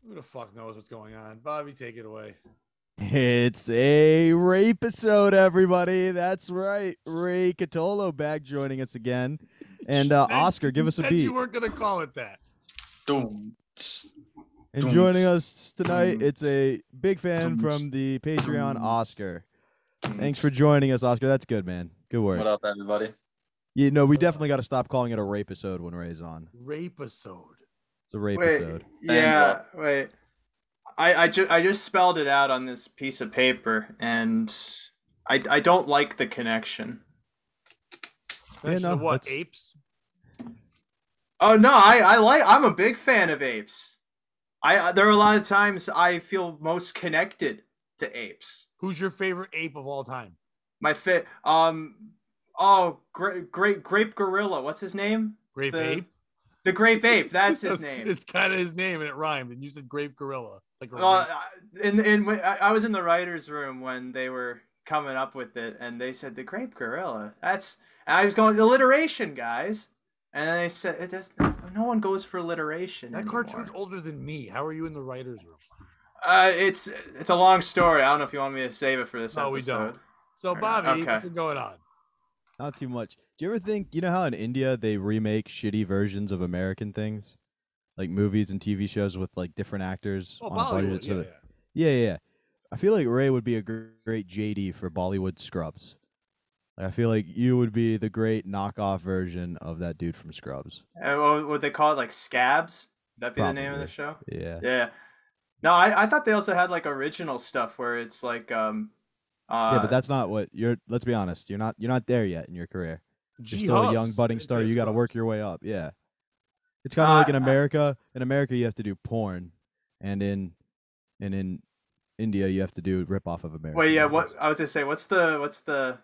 Who the fuck knows what's going on? Bobby, take it away. It's a rape episode, everybody. That's right. Ray Catolo back joining us again. And Oscar, give us a beat. You weren't going to call it that. And joining us tonight, it's a big fan from the Patreon, Oscar. Thanks for joining us, Oscar. That's good, man. Good work. What up, everybody? You know, we definitely got to stop calling it a rape episode when Ray's on. Rape episode. It's a rape episode. Yeah, wait. I just spelled it out on this piece of paper, and I don't like the connection. What, apes? Oh no, I'm a big fan of apes. There are a lot of times I feel most connected to apes. Who's your favorite ape of all time? My Grape Gorilla. What's his name? Grape Ape. The Grape Ape. That's his name. It's kind of his name, and it rhymed. And you said Grape Gorilla. Like I was in the writers' room when they were coming up with it, and they said the Grape Gorilla. And I was going alliteration, guys. And then they said no one goes for alliteration. That anymore. Cartoon's older than me. How are you in the writers' room? It's a long story. I don't know if you want me to save it for this episode. No, we don't. So Bobby, what's going on? Not too much. Do you ever think, you know how in India they remake shitty versions of American things? Like movies and TV shows with like different actors on a budget. So yeah. I feel like Ray would be a great JD for Bollywood Scrubs. Like, I feel like you would be the great knockoff version of that dude from Scrubs. What would they call it? Like Scabs? Would that be the name of the show? Yeah. Yeah. No, I thought they also had like original stuff where it's like yeah, but that's not what you're. Let's be honest. You're not there yet in your career. You're still a young budding star. You got to work your way up. Yeah. It's kind of like in America. In America, you have to do porn, and in India, you have to do rip off of America. Wait, yeah. What I was gonna say? What's the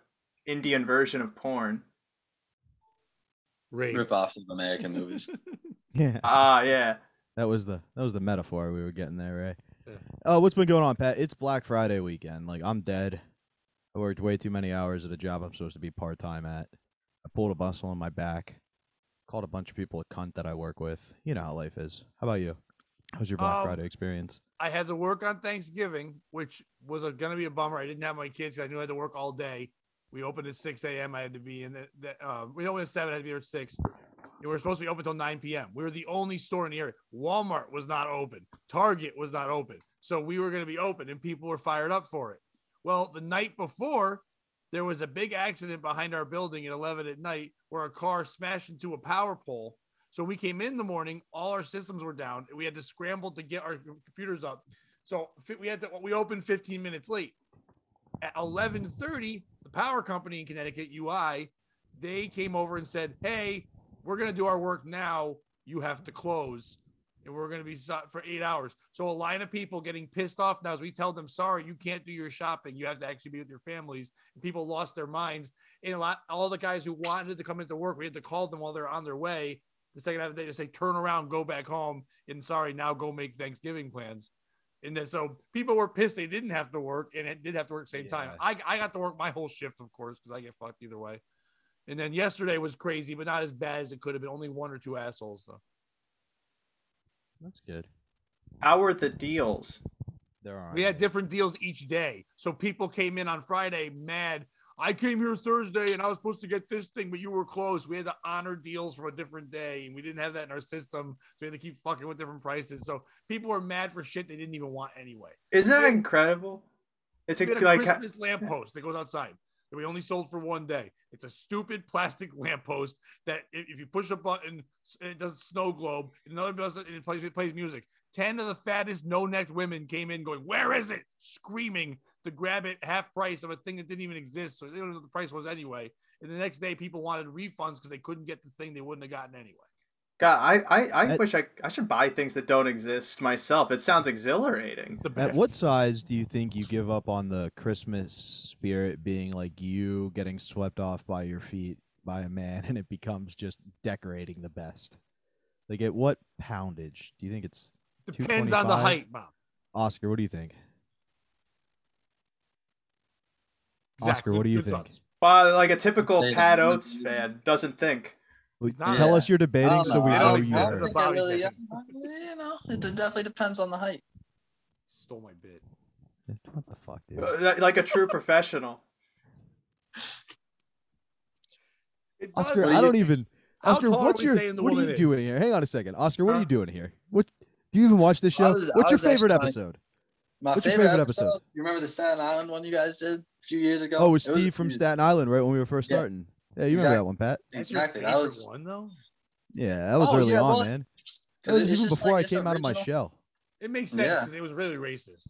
Indian version of porn? Rip offs of American movies. Yeah. Yeah. That was the metaphor we were getting there, right? Yeah. Oh, what's been going on, Pat? It's Black Friday weekend. Like, I'm dead. I worked way too many hours at a job I'm supposed to be part-time at. I pulled a muscle on my back. Called a bunch of people a cunt that I work with. You know how life is. How about you? How's your Black Friday experience? I had to work on Thanksgiving, which was going to be a bummer. I didn't have my kids. I knew I had to work all day. We opened at 6 a.m. I had to be in we opened at 7. I had to be there at 6. We were supposed to be open until 9 p.m. We were the only store in the area. Walmart was not open. Target was not open. So we were going to be open, and people were fired up for it. Well, the night before, there was a big accident behind our building at 11 at night where a car smashed into a power pole. So we came in the morning, all our systems were down, and we had to scramble to get our computers up. So we opened 15 minutes late. At 11:30, the power company in Connecticut, UI, they came over and said, hey, we're going to do our work now. You have to close. And we're going to be for 8 hours. So a line of people getting pissed off now as we tell them, sorry, you can't do your shopping. You have to actually be with your families. And people lost their minds. And all the guys who wanted to come into work, we had to call them while they're on their way. The second half of the day to say, turn around, go back home. And sorry, now go make Thanksgiving plans. And then so people were pissed they didn't have to work and it did have to work at the same time. I got to work my whole shift, of course, because I get fucked either way. And then yesterday was crazy, but not as bad as it could have been. Only one or two assholes, though. That's good. How were the deals? We had different deals each day. So people came in on Friday mad. I came here Thursday and I was supposed to get this thing, but you were closed. We had to honor deals from a different day. And we didn't have that in our system. So we had to keep fucking with different prices. So people were mad for shit they didn't even want anyway. Isn't that incredible? It's a Christmas lamppost that goes outside that we only sold for one day. It's a stupid plastic lamppost that if you push a button, it does a snow globe. Another does it, and it plays music. 10 of the fattest, no-necked women came in going, where is it? Screaming to grab it half price of a thing that didn't even exist. So they don't know what the price was anyway. And the next day, people wanted refunds because they couldn't get the thing they wouldn't have gotten anyway. God, I wish I should buy things that don't exist myself. It sounds exhilarating. At what size do you think you give up on the Christmas spirit being like you getting swept off by your feet by a man and it becomes just decorating the best? Like at what poundage do you think it's Depends on the height, Bob. Oscar, what do you think? Exactly. Oscar, what do you think? Like a typical Pat Oates fan doesn't think. Tell us you're debating so we know you I don't think I really, you know. it definitely depends on the height. Stole my bit. What the fuck, dude? Like a true professional. Oscar, I don't even. Oscar, what are you doing is? here? Hang on a second, Oscar. What are you doing here? What do you even watch this show? What's your favorite episode? What's your favorite episode? You remember the Staten Island one you guys did a few years ago? Oh, it was Steve from Staten Island, right when we were first starting. Yeah, you remember that one, Pat? Exactly. That was one though. Yeah, that was early on, man. That was even before I came out of my shell. It makes sense because it was really racist.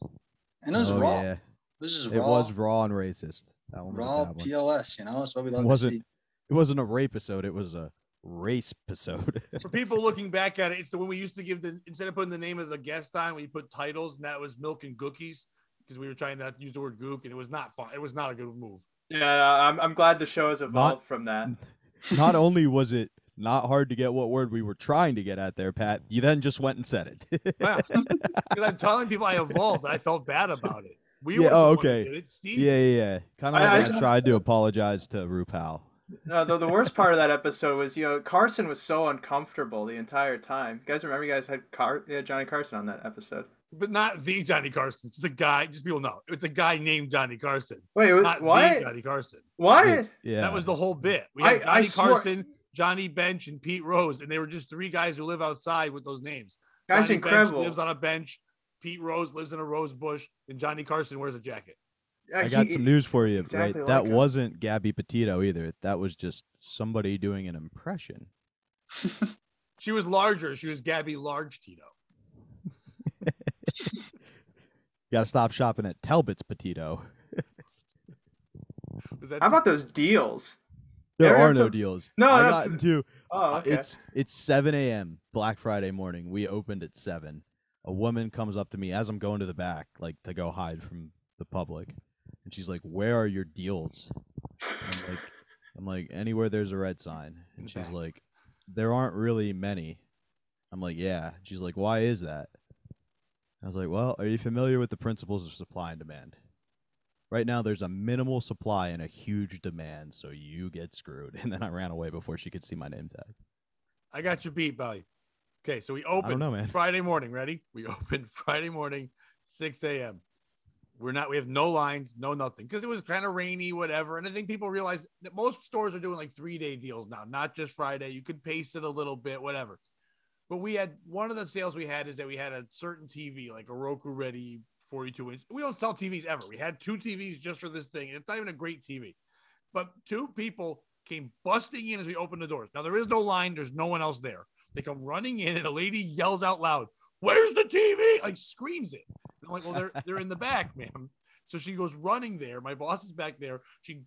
And it was raw. Yeah. It was just raw. It was raw and racist. That one raw was POS, you know? That's what we love to see. It wasn't a rape episode. It was a race episode. For people looking back at it, it's the one we used to give instead of putting the name of the guest on, we put titles, and that was Milk and Gookies because we were trying to use the word gook, and it was not fun. It was not a good move. Yeah, I'm glad the show has evolved from that. Not only was it not hard to get what word we were trying to get at there, Pat, you then just went and said it. Because I'm telling people I evolved, and I felt bad about it. Okay. Steve. Yeah. Kind of like I tried to apologize to RuPaul. No, the worst part of that episode was, Carson was so uncomfortable the entire time. You guys remember you guys had Johnny Carson on that episode? But not the Johnny Carson. Just a guy. Just people know. It's a guy named Johnny Carson. Wait, not what? The Johnny Carson. What? Yeah. That was the whole bit. We had Johnny Carson, Johnny Bench, and Pete Rose, and they were just three guys who live outside with those names. That's Johnny incredible. Bench lives on a bench. Pete Rose lives in a rose bush, and Johnny Carson wears a jacket. I got some news for you, exactly right? That wasn't Gabby Petito either. That was just somebody doing an impression. She was larger. She was Gabby Large Tito. Gotta stop shopping at Talbot's Petito. How about those deals? There are no deals. No, I got into. Oh, okay. It's 7 a.m. Black Friday morning. We opened at 7. A woman comes up to me as I'm going to the back, like to go hide from the public, and she's like, "Where are your deals?" I'm like, anywhere there's a red sign. And she's like, "There aren't really many." I'm like, "Yeah." She's like, "Why is that?" I was like, "Well, are you familiar with the principles of supply and demand? Right now, there's a minimal supply and a huge demand, so you get screwed." And then I ran away before she could see my name tag. I got you beat, Belly. Okay, so we open Friday morning. Ready? We open Friday morning, 6 a.m. We have no lines, no nothing, because it was kind of rainy, whatever. And I think people realize that most stores are doing like 3-day deals now, not just Friday. You could pace it a little bit, whatever. But we had one of the sales we had is that we had a certain TV, like a Roku Ready 42-inch. We don't sell TVs ever. We had 2 TVs just for this thing. And it's not even a great TV. But 2 people came busting in as we opened the doors. Now, there is no line. There's no one else there. They come running in, and a lady yells out loud, "Where's the TV?" Like, screams it. And I'm like, "Well, they're in the back, ma'am." So she goes running there. My boss is back there. She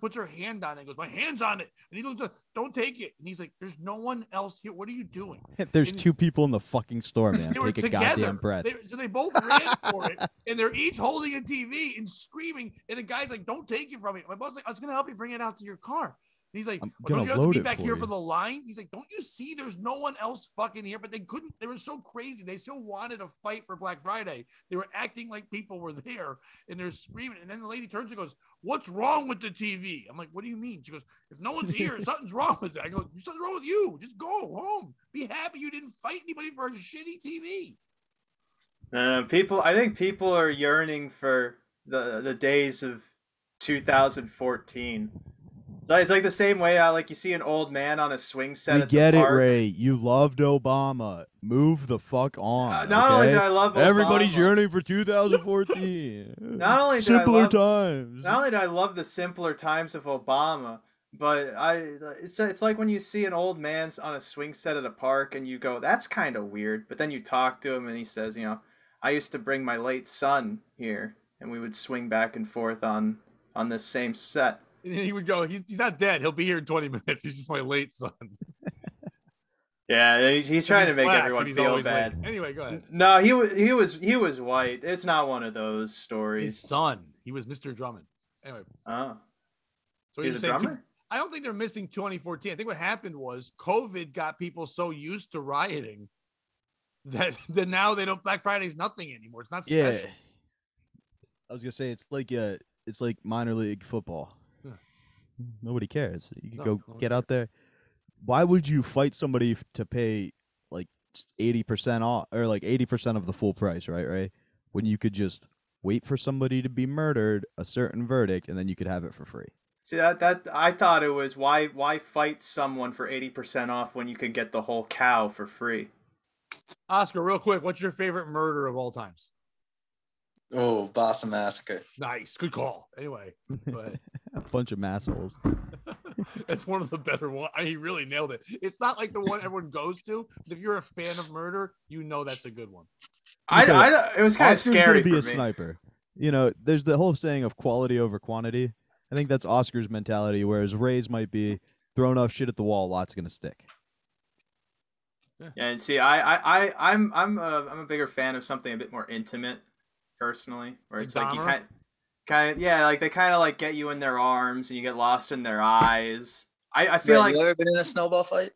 puts her hand on it and goes, "My hand's on it." And he goes, "Don't take it." And he's like, "There's no one else here. What are you doing?" There's 2 people in the fucking store, man. Take a goddamn breath. So they both ran for it, and they're each holding a TV and screaming. And the guy's like, "Don't take it from me." My boss is like, "I was going to help you bring it out to your car." And he's like, "Don't you have to be back here for the line?" He's like, "Don't you see there's no one else fucking here?" But they couldn't. They were so crazy. They still wanted to fight for Black Friday. They were acting like people were there, and they're screaming. And then the lady turns and goes, "What's wrong with the TV?" I'm like, "What do you mean?" She goes, "If no one's here, something's wrong with it." I go, "Something's wrong with you. Just go home. Be happy you didn't fight anybody for a shitty TV." I think people are yearning for the days of 2014. So it's like the same way like you see an old man on a swing set. We get it, Ray. You loved Obama. Move the fuck on. Not only did I love Obama, everybody's yearning for 2014. Not only did simpler times. Not only did I love the simpler times of Obama, but it's like when you see an old man on a swing set at a park and you go, "That's kind of weird." But then you talk to him and he says, "I used to bring my late son here and we would swing back and forth on this same set." And he would go, he's not dead. He'll be here in 20 minutes. He's just my late son. Yeah, he's trying to make everyone feel bad. Late. Anyway, go ahead. No, he was white. It's not one of those stories. His son. He was Mr. Drummond. Anyway. Oh. So he's a drummer? I don't think they're missing 2014. I think what happened was COVID got people so used to rioting that now they don't. Black Friday's nothing anymore. It's not special. Yeah. I was gonna say it's like minor league football. Nobody cares. You can go get out there. Why would you fight somebody to pay like 80% off, or like 80% of the full price, right? When you could just wait for somebody to be murdered, a certain verdict, and then you could have it for free. See, that I thought it was why fight someone for 80% off when you could get the whole cow for free. Oscar, real quick, what's your favorite murder of all times? Oh, Boston Massacre. Nice, good call. Anyway, go ahead. A bunch of massholes. That's one of the better ones. He really nailed it. It's not like the one everyone goes to, but if you're a fan of murder, you know that's a good one. It was kind of scary to be for a me. Sniper. You know, there's the whole saying of quality over quantity. I think that's Oscar's mentality, whereas Ray's might be throw enough shit at the wall, a lot's gonna stick. Yeah, and see, I'm a bigger fan of something a bit more intimate, personally, where it's like you kind of like they kind of like get you in their arms and you get lost in their eyes. I feel like you ever been in a snowball fight?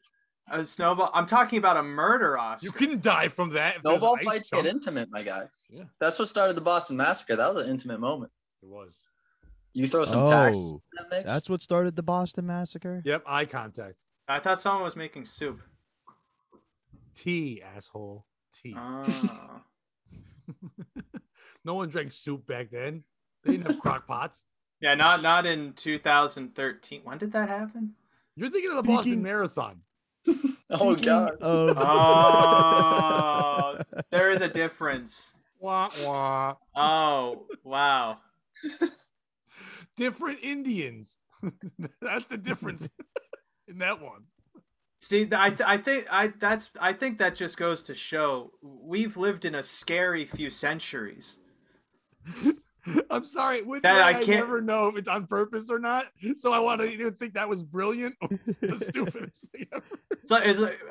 A snowball. I'm talking about a murder, Oscar. You can die from that. Snowball fights get intimate, my guy. Yeah, that's what started the Boston Massacre. That was an intimate moment. It was. You throw some tax. That's what started the Boston Massacre? Yep, eye contact. I thought someone was making soup. Tea, asshole. Tea. Oh. No one drank soup back then. They didn't have crock pots. Yeah, not in 2013. When did that happen? You're thinking of the Boston Marathon. Oh, God. Oh, there is a difference. Wah, wah. Oh, wow. Different Indians. That's the difference in that one. See, I think that just goes to show we've lived in a scary few centuries. I'm sorry. With that I never know if it's on purpose or not. So I want to either think that was brilliant or the stupidest thing ever. So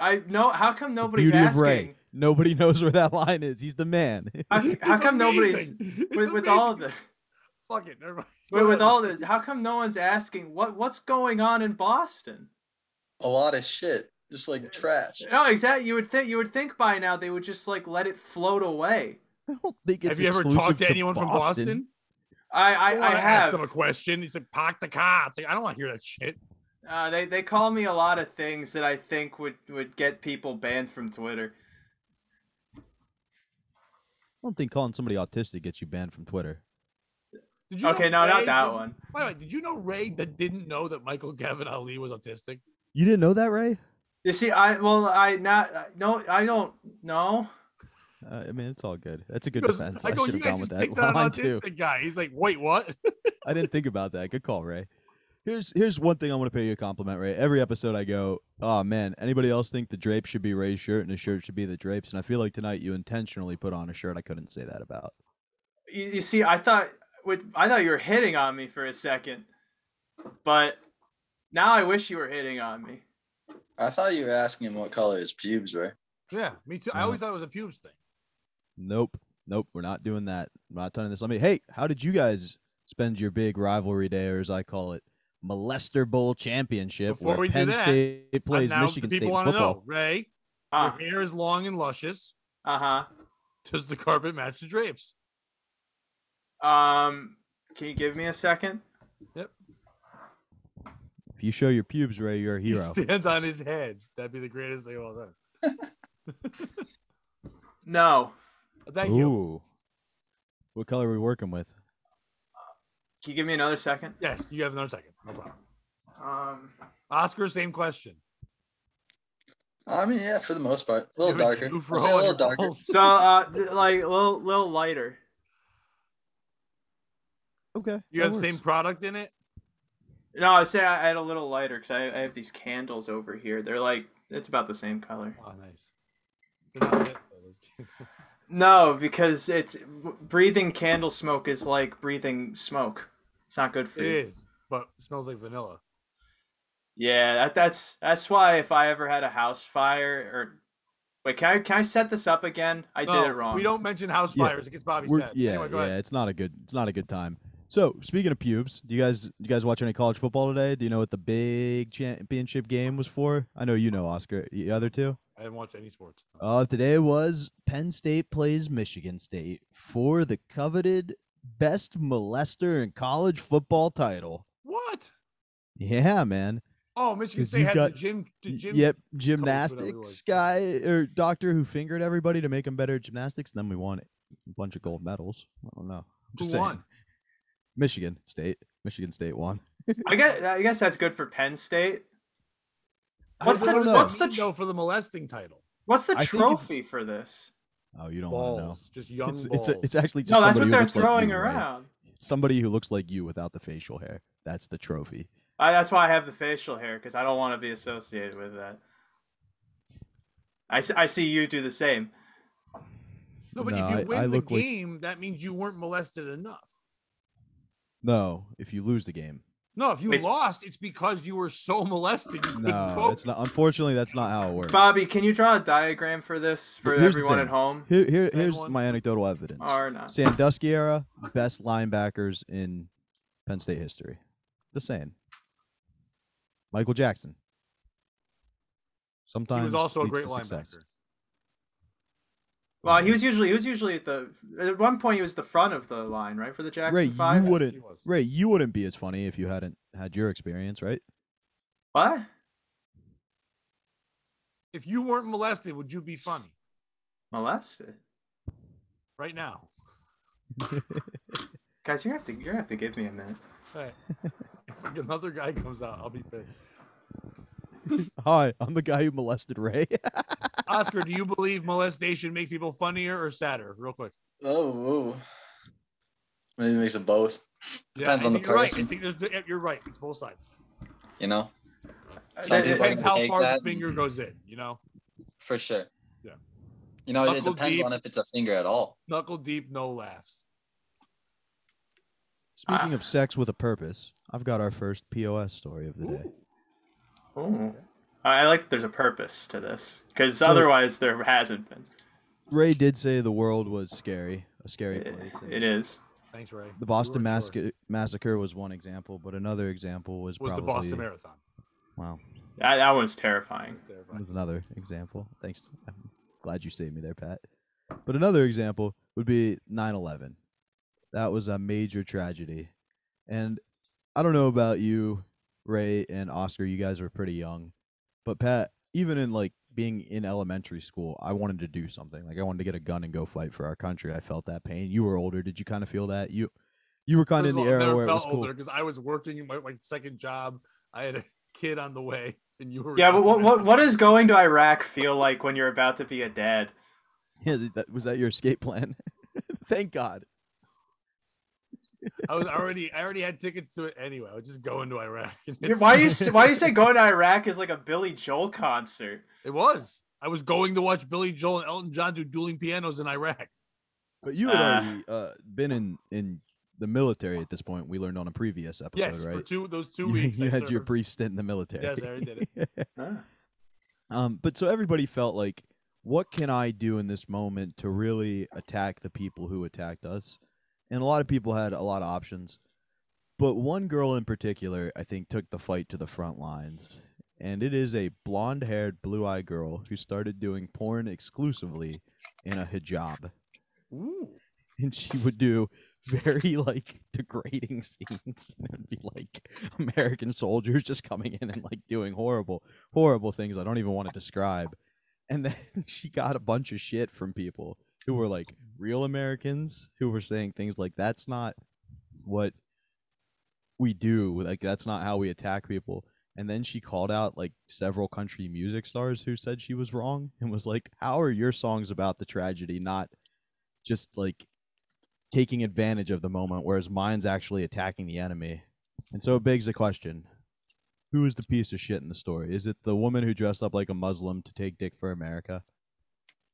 I know. How come nobody's Beauty asking? Of Ray. Nobody knows where that line is. He's the man. How come nobody's with all of the fuck it? Never mind. With all this, how come no one's asking what's going on in Boston? A lot of shit, just like trash. No, exactly. You would think by now they would just like let it float away. I don't think it's. Have you ever talked to anyone from Boston? I have asked them a question. It's like park the car. It's like I don't want to hear that shit. They call me a lot of things that I think would get people banned from Twitter. I don't think calling somebody autistic gets you banned from Twitter. Did you okay, no, not that one. By the way, did you know Ray that didn't know that Michael Gavin Ali was autistic? You didn't know that, Ray? You see, I don't know. I mean, it's all good. That's a good defense. I should have gone with that line too. Guy, he's like, wait, what? I didn't think about that. Good call, Ray. Here's one thing I want to pay you a compliment, Ray. Every episode I go, oh man, anybody else think the drape should be Ray's shirt and his shirt should be the drapes? And I feel like tonight you intentionally put on a shirt I couldn't say that about. You see, I thought you were hitting on me for a second, but now I wish you were hitting on me. I thought you were asking him what color his pubes were. Yeah, me too. I always thought it was a pubes thing. Nope. We're not doing that. We're not turning this on me. Hey, how did you guys spend your big rivalry day, or as I call it, Molester Bowl Championship? Before we Penn do that, State plays Michigan State people football. Know, Ray, your hair is long and luscious. Does the carpet match the drapes? Can you give me a second? Yep. If you show your pubes, Ray, you're a hero. He stands on his head. That'd be the greatest thing of all time. No. Thank you. What color are we working with? Can you give me another second? Yes, you have another second. No problem. Oscar, same question. I mean, yeah, for the most part, a little darker. I'll say a little darker. So, like a little lighter. Okay. You have the same product in it? No, I say I had a little lighter because I have these candles over here. They're like, it's about the same color. Oh, nice. No, because it's breathing candle smoke is like breathing smoke. It's not good for you. It is, but it smells like vanilla. Yeah, that's why if I ever had a house fire or wait, can I set this up again? I did it wrong. We don't mention house fires. It gets Bobby sad. Yeah, anyway, go ahead. It's not a good time. So speaking of pubes, do you guys watch any college football today? Do you know what the big championship game was for? I know you know, Oscar. The other two? I haven't watched any sports. Today was Penn State plays Michigan State for the coveted best molester in college football title. What? Yeah, man. Oh, Michigan State had the gym. Yep, gymnastics guy or doctor who fingered everybody to make them better at gymnastics. And then we won a bunch of gold medals. I don't know. Who won? Michigan State. Michigan State won. I guess that's good for Penn State. What's the for the molesting title? What's the trophy for this? Oh, you don't want to know. Just young balls. It's actually just no. That's what they're throwing around. Right? Somebody who looks like you without the facial hair. That's the trophy. That's why I have the facial hair, because I don't want to be associated with that. I see you do the same. No, but if you win the game, that means you weren't molested enough. No, if you lose the game. No, if you lost, it's because you were so molested. No, it's not. Unfortunately, that's not how it works. Bobby, can you draw a diagram for this for everyone at home? Here's my anecdotal evidence. Or not. Sandusky era, best linebackers in Penn State history. Just saying. Michael Jackson. Sometimes he was also a great linebacker. Well, he was usually at one point he was the front of the line, right, for the Jackson 5. You wouldn't be as funny if you hadn't had your experience, right? What? If you weren't molested, would you be funny? Molested? Right now. Guys, you have to give me a minute. Hey, if another guy comes out, I'll be pissed. Hi, I'm the guy who molested Ray. Oscar, do you believe molestation makes people funnier or sadder? Real quick. Maybe it makes it both. Depends on the person. Right. You're right. It's both sides. You know? It depends how far the finger goes in, you know? For sure. Yeah. You know, it depends on if it's a finger at all. Knuckle deep, no laughs. Speaking of sex with a purpose, I've got our first POS story of the day. Oh, I like that there's a purpose to this, because otherwise there hasn't been. Ray did say the world was scary, a scary place. It is. Thanks, Ray. The Boston Massacre was one example, but another example was the Boston Marathon. Wow. That one's terrifying. That was another example. Thanks. I'm glad you saved me there, Pat. But another example would be 9/11. That was a major tragedy. And I don't know about you, Ray and Oscar, you guys were pretty young. But Pat, even in being in elementary school, I wanted to do something. I wanted to get a gun and go fight for our country. I felt that pain. You were older. Did you kind of feel that? You were kind of in the era where it was cool. Because I was working in my second job. I had a kid on the way, and you were. Yeah, but what does going to Iraq feel like when you're about to be a dad? Yeah, was that your escape plan? Thank God. I already had tickets to it anyway. I was just going to Iraq. Why do you say going to Iraq is like a Billy Joel concert? It was. I was going to watch Billy Joel and Elton John do dueling pianos in Iraq. But you had already been in the military at this point. We learned on a previous episode, yes, right? For those 2 weeks. You had your brief stint in the military. Yes, I already did it. But so everybody felt like, what can I do in this moment to really attack the people who attacked us? And a lot of people had a lot of options. But one girl in particular, I think, took the fight to the front lines. And it is a blonde-haired, blue-eyed girl who started doing porn exclusively in a hijab. Ooh. And she would do very, degrading scenes. It would be American soldiers just coming in and, doing horrible, horrible things I don't even want to describe. And then she got a bunch of shit from people who were real Americans who were saying things like, that's not what we do. That's not how we attack people. And then she called out several country music stars who said she was wrong and was like, how are your songs about the tragedy not just taking advantage of the moment, whereas mine's actually attacking the enemy? And so it begs the question, who is the piece of shit in the story? Is it the woman who dressed up like a Muslim to take dick for America?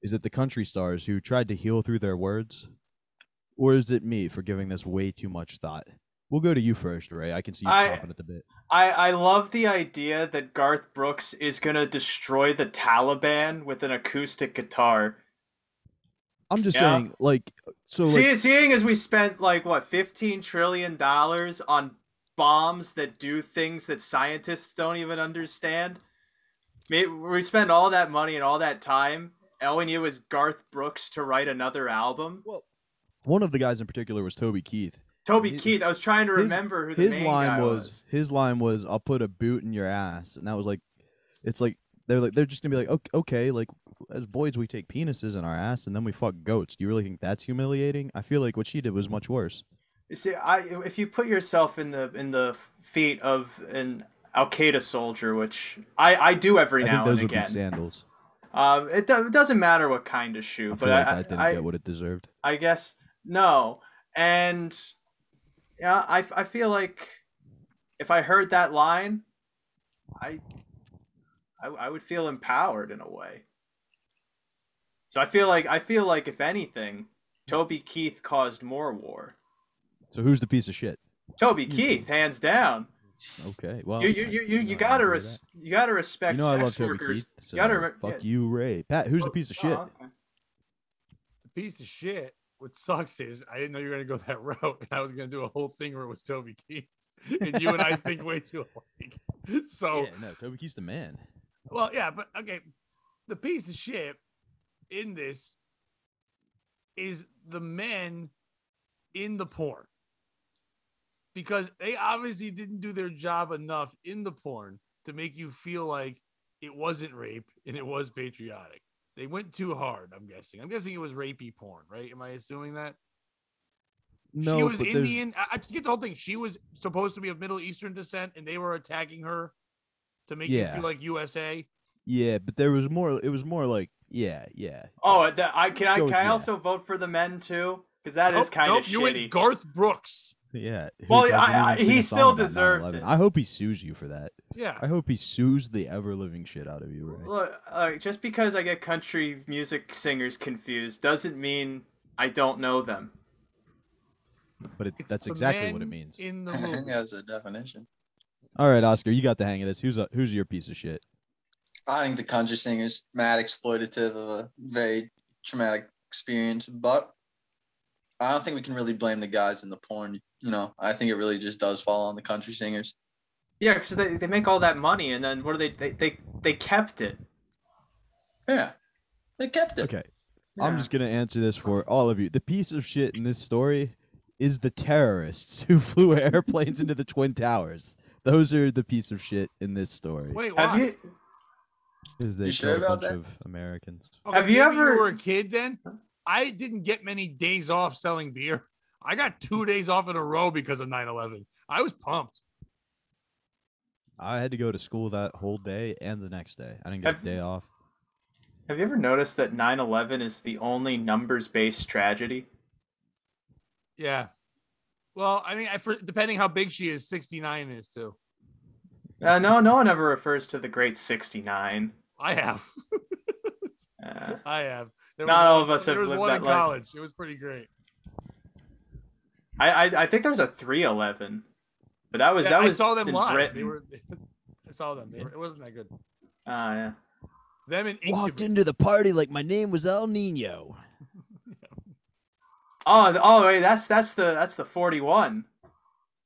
Is it the country stars who tried to heal through their words? Or is it me for giving this way too much thought? We'll go to you first, Ray. I can see you chomping at the bit. I love the idea that Garth Brooks is going to destroy the Taliban with an acoustic guitar. I'm just saying, seeing as we spent, $15 trillion on bombs that do things that scientists don't even understand. We spend all that money and all that time. All we knew was Garth Brooks to write another album. Well, one of the guys in particular was Toby Keith, Toby Keith. I was trying to remember who the main guy was. His line was, "I'll put a boot in your ass," and that was like, it's like they're just gonna be like, okay, like as boys we take penises in our ass and then we fuck goats. Do you really think that's humiliating? I feel like what she did was much worse. You see, if you put yourself in the feet of an Al Qaeda soldier, which I do every now and again. Would be sandals. It doesn't matter what kind of shoe, but I didn't get what it deserved. I guess no, and yeah, I feel like if I heard that line, I would feel empowered in a way. So I feel like if anything, Toby Keith caused more war. So who's the piece of shit? Toby Keith, hands down. Okay, well, you gotta respect. You know I love sex Toby workers. Keith. So You gotta fuck you, Ray. Pat, who's the piece of shit? Okay. The piece of shit. What sucks is I didn't know you were gonna go that route, and I was gonna do a whole thing where it was Toby Keith, and you and I think way too alike. So yeah, no, Toby Keith's the man. Well, yeah, but okay, the piece of shit in this is the men in the porn, because they obviously didn't do their job enough in the porn to make you feel like it wasn't rape and it was patriotic. They went too hard, I'm guessing. I'm guessing it was rapey porn, right? Am I assuming that? No, she was Indian. I just get the whole thing. She was supposed to be of Middle Eastern descent, and they were attacking her to make you feel like USA. Yeah, but there was more. It was more like, yeah. Oh, can I also vote for the men too? Because that is kind of shitty. You went Garth Brooks. Yeah. Well, he still deserves it. I hope he sues you for that. Yeah. I hope he sues the ever living shit out of you, Ray. Look, just because I get country music singers confused doesn't mean I don't know them. But that's exactly what it means. In the movie. That's a definition. All right, Oscar, you got the hang of this. Who's your piece of shit? I think the country singers, mad exploitative of a very traumatic experience, but I don't think we can really blame the guys in the porn. You know, I think it really just does fall on the country singers. Yeah, because they make all that money, and then what do they kept it. Yeah, they kept it. Okay, yeah. I'm just gonna answer this for all of you. The piece of shit in this story is the terrorists who flew airplanes into the Twin Towers. Those are the piece of shit in this story. Wait, why? Have you? Because they killed a bunch of Americans. Okay, have you ever? You were a kid then? I didn't get many days off selling beer. I got 2 days off in a row because of 9/11. I was pumped. I had to go to school that whole day and the next day. I didn't get a day off. Have you ever noticed that 9/11 is the only numbers-based tragedy? Yeah. Well, I mean, depending how big she is, 69 is too. No one ever refers to the Great 69. I have. I have. Not all of us have lived that life. There was one in college. It was pretty great. I think there was a 3/11, but that was I saw them live. Britain. I saw them. It wasn't that good. Yeah. Them and walked into the party like my name was El Nino. Oh wait, that's the 41.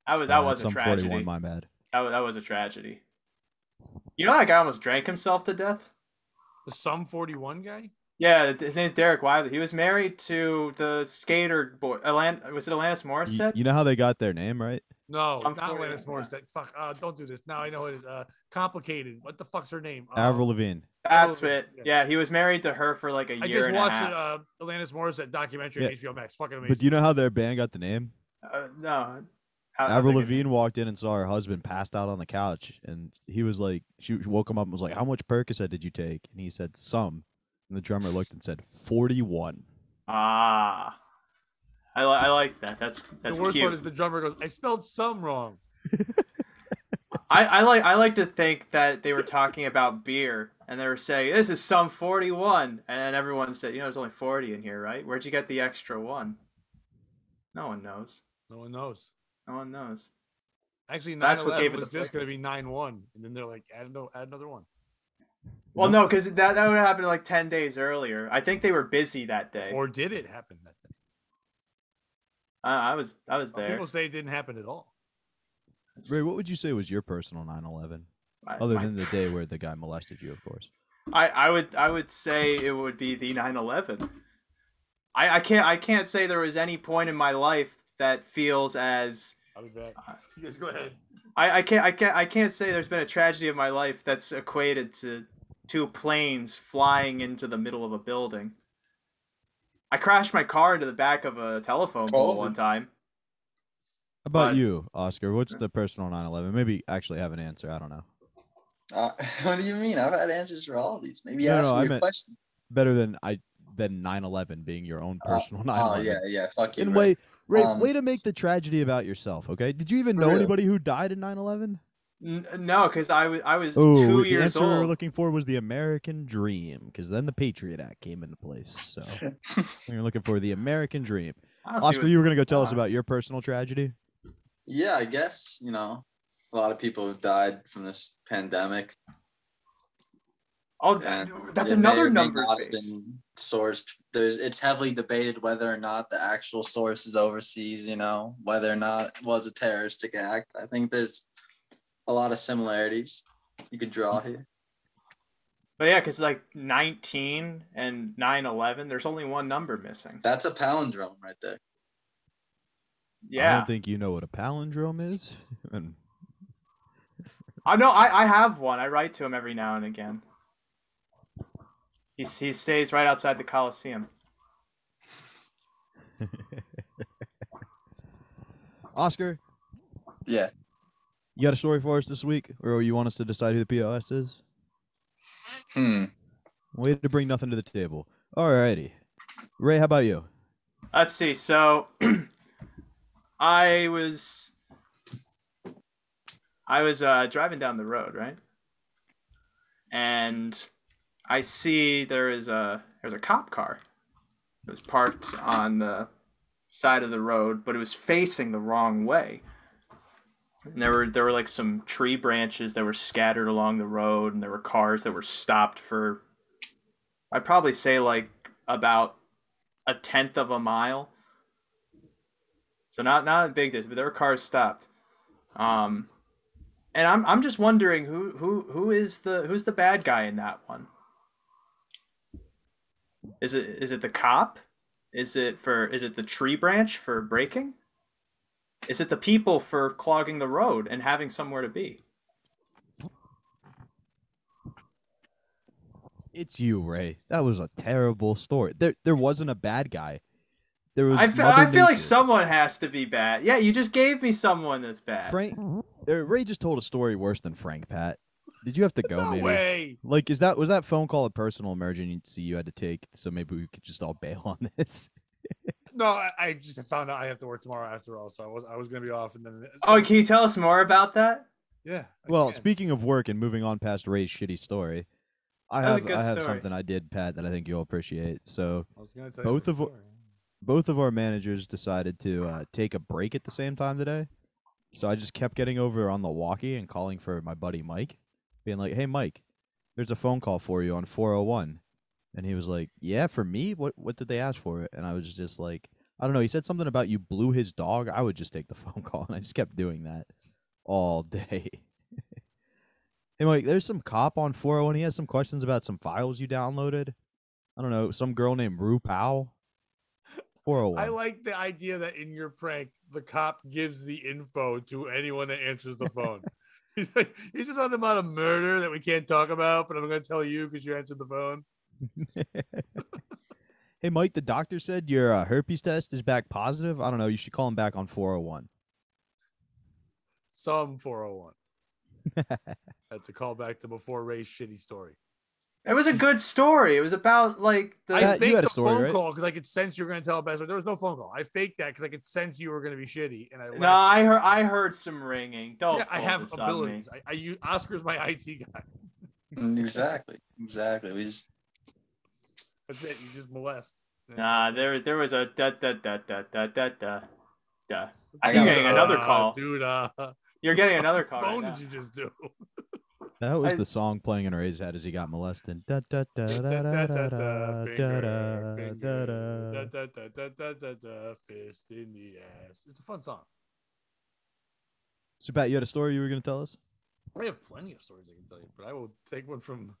That was a tragedy. 41, my bad. That was a tragedy. You know that guy almost drank himself to death? The Sum 41 guy? Yeah, his name's Derek Wiley. He was married to the skater boy. Was it Alanis Morissette? You know how they got their name, right? No, not Alanis Morissette. Fuck. Don't do this. Now I know it is. Complicated. What the fuck's her name? Avril Lavigne. That's it. Yeah, he was married to her for like a year and a half. I just watched Alanis Morissette documentary on HBO Max. Fucking amazing. But do you know how their band got the name? No. Avril Lavigne walked in and saw her husband passed out on the couch, and he was like, she woke him up and was like, "How much Percocet did you take?" And he said, "Some." And the drummer looked and said, 41. I like that. That's the worst cute. part is the drummer goes, "I spelled some wrong." I like to think that they were talking about beer and they were saying, "This is some 41," and then everyone said, "There's only 40 in here, right? Where'd you get the extra one?" No one knows. No one knows. No one knows. Actually, 9/11 was just going to be 9/1, and then they're like, add another one. Well, no, because that would have happened like 10 days earlier. I think they were busy that day. Or did it happen that day? I was there. People say it didn't happen at all. Ray, what would you say was your personal 9/11? Other than the day where the guy molested you, of course. I would say it would be the 9/11. I can't say there was any point in my life that feels as. I'll be back. You guys go ahead. I can't say there's been a tragedy of my life that's equated to two planes flying into the middle of a building. I crashed my car into the back of a telephone pole one time. How about you, Oscar? What's the personal 9/11? Maybe actually have an answer. I don't know. What do you mean? I've had answers for all of these. Maybe ask me a question. Better than 9/11 being your own personal 9/11. Oh yeah, fuck you. And way to make the tragedy about yourself. Okay, did you even know anybody who died in 9/11? No, because I was 2 years the answer old. we were looking for was the American Dream, because then the Patriot Act came into place. So we were looking for the American Dream. Oscar, you were gonna go tell us about your personal tragedy. Yeah, I guess a lot of people have died from this pandemic. Oh, that's another number sourced. It's heavily debated whether or not the actual source is overseas. Whether or not it was a terroristic act. I think there's a lot of similarities you could draw here. But yeah, because like 19 and 9/11, there's only one number missing. That's a palindrome right there. Yeah. I don't think you know what a palindrome is. I know. I have one. I write to him every now and again. He stays right outside the Coliseum. Oscar? Yeah. You got a story for us this week? Or you want us to decide who the POS is? Way to bring nothing to the table. Alrighty. Ray, how about you? Let's see. So, I was driving down the road, right? And I see there's a cop car. It was parked on the side of the road, but it was facing the wrong way. And there were like some tree branches that were scattered along the road, and there were cars that were stopped for, I'd probably say like about a tenth of a mile. So not a big distance, but there were cars stopped. And I'm just wondering who's the bad guy in that one? Is it the cop? Is it the tree branch for braking? Is it the people for clogging the road and having somewhere to be? It's you, Ray. That was a terrible story. There wasn't a bad guy. There was. I feel like someone has to be bad. Yeah, you just gave me someone that's bad. Ray just told a story worse than Frank, Pat. Did you have to go? No maybe? way. Like, was that phone call a personal emergency you had to take? So maybe we could just all bail on this. No, I just found out I have to work tomorrow after all, so I was gonna be off, and then. Oh, can you tell us more about that? Yeah. Well, speaking of work and moving on past Ray's shitty story, I have something I did, Pat, that I think you'll appreciate. So I was gonna tell you both of our managers decided to take a break at the same time today. So I just kept getting over on the walkie and calling for my buddy Mike, being like, "Hey, Mike, there's a phone call for you on 401." And he was like, "Yeah, for me? What did they ask for it?" And I was just like, I don't know. He said something about you blew his dog. I would just take the phone call, and I just kept doing that all day. Hey, Mike, there's some cop on 401. He has some questions about some files you downloaded. I don't know, some girl named Ru Powell. 401. I like the idea that in your prank, the cop gives the info to anyone that answers the phone. He's just talking about a murder that we can't talk about, but I'm going to tell you because you answered the phone. Hey, Mike, the doctor said your herpes test is back positive. I don't know. You should call him back on 401. Some 401. That's a callback to before Ray's shitty story. It was a good story. It was about like I faked the phone call because I could sense you were going to tell a bad story. There was no phone call. I faked that because I could sense you were going to be shitty, and I heard some ringing. Don't. Yeah, I have abilities. I use Oscar's my IT guy. Exactly. We just. That's it. You just molest. Nah, there was a da. I'm getting another call, dude. You're getting another call. What phone did you just do? That was the song playing in Ray's head as he got molested. Da da da da da da da da. Fist in the ass. It's a fun song. So, Pat, you had a story you were going to tell us? I have plenty of stories I can tell you, but I will take one from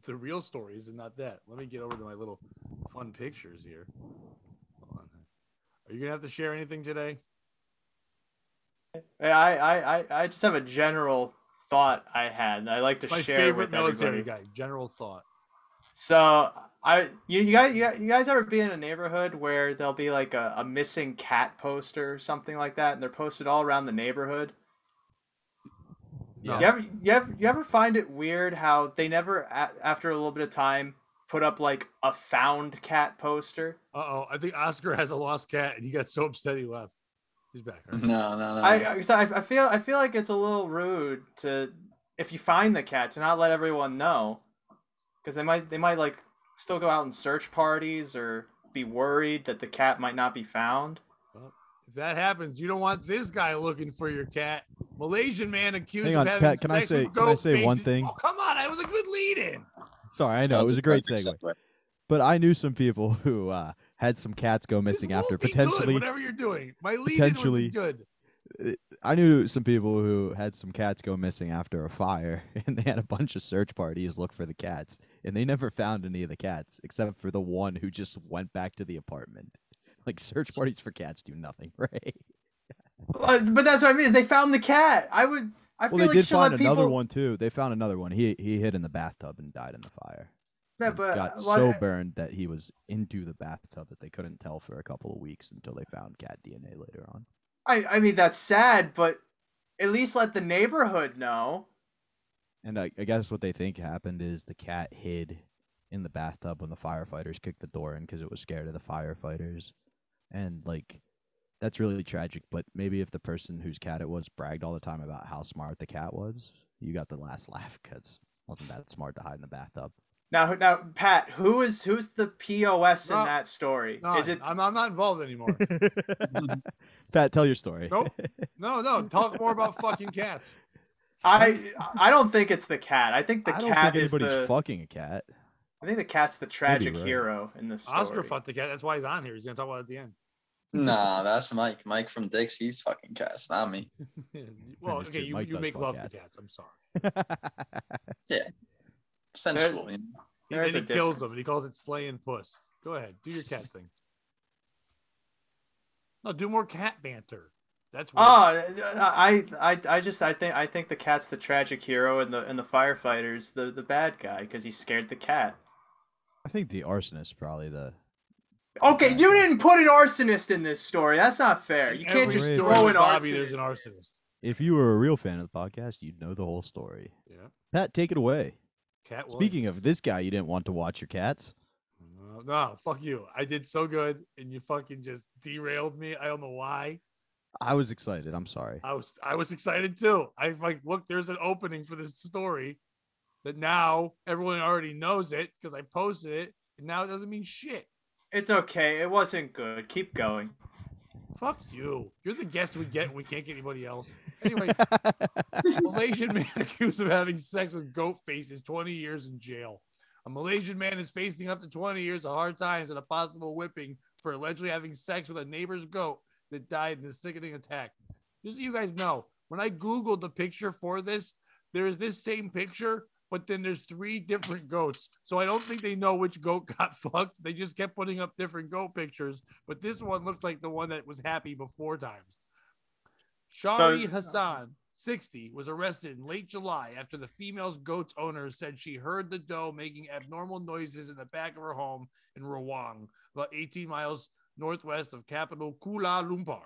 the real stories and not that. Let me get over to my little fun pictures here. Hold on. Are you gonna have to share anything today? I just have a general thought I had. I like to My share favorite with military everybody. guy. General thought. So you guys ever be in a neighborhood where there'll be like a missing cat poster or something like that, and they're posted all around the neighborhood? No. You ever find it weird how they never after a little bit of time put up like a found cat poster? I think Oscar has a lost cat, and he got so upset he left. He's back. Right? No. I feel like it's a little rude to, if you find the cat, to not let everyone know, because they might like still go out and search parties or be worried that the cat might not be found. Well, if that happens, you don't want this guy looking for your cat. Malaysian man accused Hang on, of having Pat, can I sex say- with can I goat say one faces. thing? Oh, come on, that was a good lead-in. Sorry, I know it was a great segue. But I knew some people who had some cats go missing This after won't be potentially. good, whatever you're doing. My lead-in potentially- wasn't good. I knew some people who had some cats go missing after a fire, and they had a bunch of search parties look for the cats, and they never found any of the cats except for the one who just went back to the apartment. Like search parties for cats do nothing, right? But that's what I mean. Is they found the cat. I feel Well, they like you did should find let another people. one too. They found another one. He hid in the bathtub and died in the fire. Yeah, He but got so burned that he was into the bathtub that they couldn't tell for a couple of weeks until they found cat DNA later on. I mean that's sad, but at least let the neighborhood know. And I guess what they think happened is the cat hid in the bathtub when the firefighters kicked the door in because it was scared of the firefighters. And, like, that's really tragic. But maybe if the person whose cat it was bragged all the time about how smart the cat was, you got the last laugh because it wasn't that smart to hide in the bathtub. Now, Pat, who's the POS in No, that story? No, Is it? I'm not involved anymore. Pat, tell your story. Nope. No. Talk more about fucking cats. I don't think it's the cat. I think the I don't cat think is anybody's the. fucking a cat. I think the cat's the tragic right. hero in this story. Oscar fucked the cat. That's why he's on here. He's gonna talk about it at the end. Nah, that's Mike. Mike from Dix. He's fucking cats, not me. Well, Understood. okay, you Mike does make fuck love cats. to cats. I'm sorry. Sensual. You know? And There's then a he kills them difference. and he calls it slaying puss. Go ahead, do your cat thing. No, do more cat banter. That's weird. I think the cat's the tragic hero and the firefighter's the bad guy because he scared the cat. I think the arsonist probably the. Okay, you didn't put an arsonist in this story. That's not fair. You can't Every just story throw with an Bobby, there's an arsonist. arsonist. If you were a real fan of the podcast, you'd know the whole story. Yeah. Pat, take it away. Cat Speaking Williams. of this guy, you didn't want to watch your cats. No, fuck you. I did so good and you fucking just derailed me. I don't know why. I was excited. I'm sorry. I was excited too. I like, look, there's an opening for this story that now everyone already knows it because I posted it, and now it doesn't mean shit. It's okay. It wasn't good. Keep going. Fuck you. You're the guest we get and we can't get anybody else. Anyway, Malaysian man accused of having sex with goat faces, 20 years in jail. A Malaysian man is facing up to 20 years of hard times and a possible whipping for allegedly having sex with a neighbor's goat that died in a sickening attack. Just so you guys know, when I Googled the picture for this, there is this same picture, but then there's 3 different goats. So I don't think they know which goat got fucked. They just kept putting up different goat pictures, but this one looks like the one that was happy before times. Shari Hassan, 60, was arrested in late July after the female's goat's owner said she heard the doe making abnormal noises in the back of her home in Rawang, about 18 miles northwest of capital Kuala Lumpur.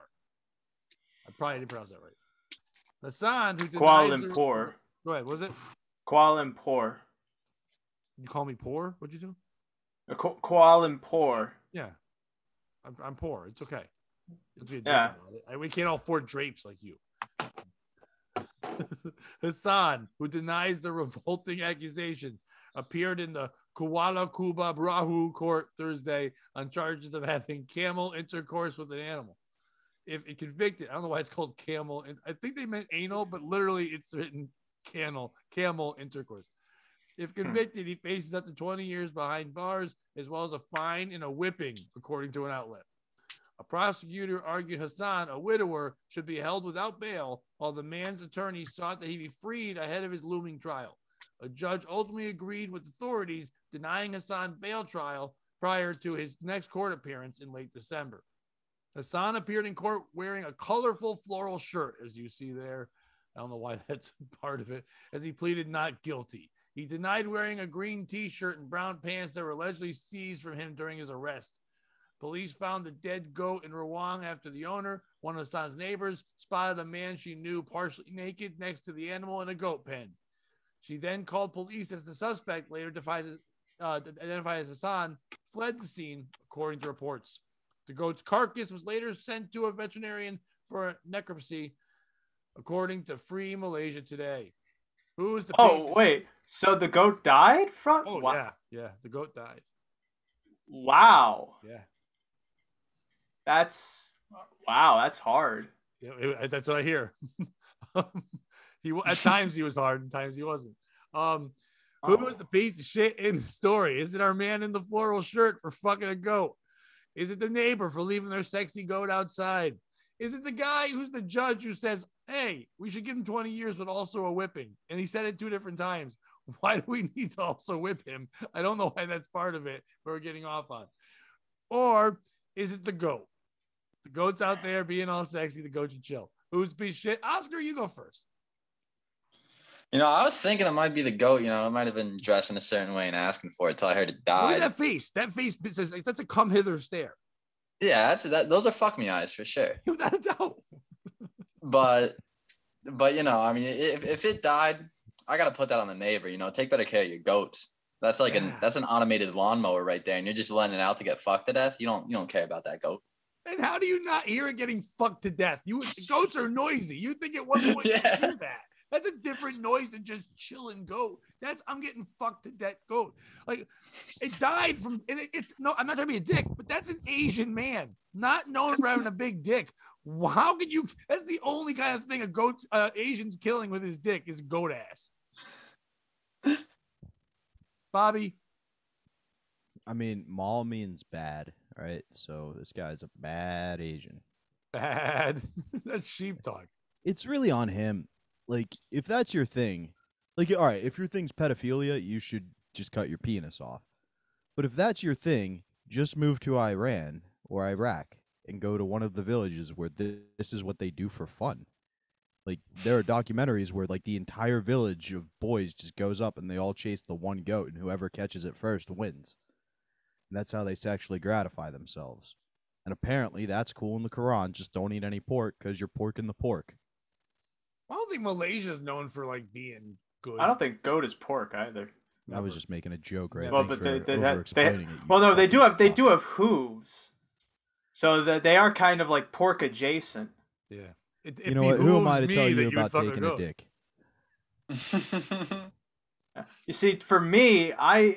I probably didn't pronounce that right. Hassan, who Kuala denies Lumpur. Go ahead. What was it? Kuala Lumpur. You call me poor? What'd you do? Kuala Lumpur. Yeah. I'm poor. It's okay. Don't be a dick Yeah. about it. We can't all afford drapes like you. Hassan, who denies the revolting accusation, appeared in the Kuala Kuba Brahu court Thursday on charges of having camel intercourse with an animal. If convicted, I don't know why it's called camel. I think they meant anal, but literally it's written camel intercourse. If convicted, he faces up to 20 years behind bars, as well as a fine and a whipping, according to an outlet. A prosecutor argued Hassan, a widower, should be held without bail, while the man's attorney sought that he be freed ahead of his looming trial. A judge ultimately agreed with authorities, denying Hassan bail trial prior to his next court appearance in late December. Hassan appeared in court wearing a colorful floral shirt, as you see there. I don't know why that's part of it, as he pleaded not guilty. He denied wearing a green t-shirt and brown pants that were allegedly seized from him during his arrest. Police found the dead goat in Rawang after the owner, one of Hassan's neighbors, spotted a man she knew partially naked next to the animal in a goat pen. She then called police as the suspect, later identified as Hassan, fled the scene, according to reports. The goat's carcass was later sent to a veterinarian for necropsy, according to Free Malaysia Today. Who is the? Oh wait, so the goat died from? Oh wow. Yeah, the goat died. Wow. Yeah. That's hard. Yeah, that's what I hear. At times he was hard, and times he wasn't. Who was the piece of shit in the story? Is it our man in the floral shirt for fucking a goat? Is it the neighbor for leaving their sexy goat outside? Is it the guy who's the judge who says, hey, we should give him 20 years, but also a whipping? And he said it 2 different times. Why do we need to also whip him? I don't know why that's part of it, but we're getting off on. Or is it the goat? The goat's out there being all sexy. The goat should chill. Who's the piece of shit? Oscar, you go first. I was thinking it might be the goat. It might have been dressed in a certain way and asking for it till I heard it died. Look at that face. That face says like that's a come hither stare. Yeah, those are fuck me eyes for sure. Without a doubt. But if it died, I gotta put that on the neighbor. Take better care of your goats. That's like that's an automated lawnmower right there, and you're just letting it out to get fucked to death. You don't care about that goat. And how do you not hear it getting fucked to death? Goats are noisy. You think at one point you hear that? That's a different noise than just chilling goat. I'm getting fucked to death goat. Like it died from, and no, I'm not trying to be a dick, but that's an Asian man, not known for having a big dick. How could you? That's the only kind of thing a goat Asian's killing with his dick is goat ass. Bobby. I mean, Mal means bad, right? So this guy's a bad Asian. Bad. That's sheep talk. It's really on him. Like, if that's your thing, like, all right, if your thing's pedophilia, you should just cut your penis off. But if that's your thing, just move to Iran or Iraq and go to one of the villages where this is what they do for fun. Like, there are documentaries where, like, the entire village of boys just goes up and they all chase the one goat, and whoever catches it first wins. And that's how they sexually gratify themselves. And apparently that's cool in the Quran. Just don't eat any pork because you're porking the pork. I don't think Malaysia is known for like being good. I don't think goat is pork either. I was just making a joke, right? Well, but they do have hooves, so that they are kind of like pork adjacent. Yeah. You know what? Who am I to tell you about taking a dick? You see, for me, I'm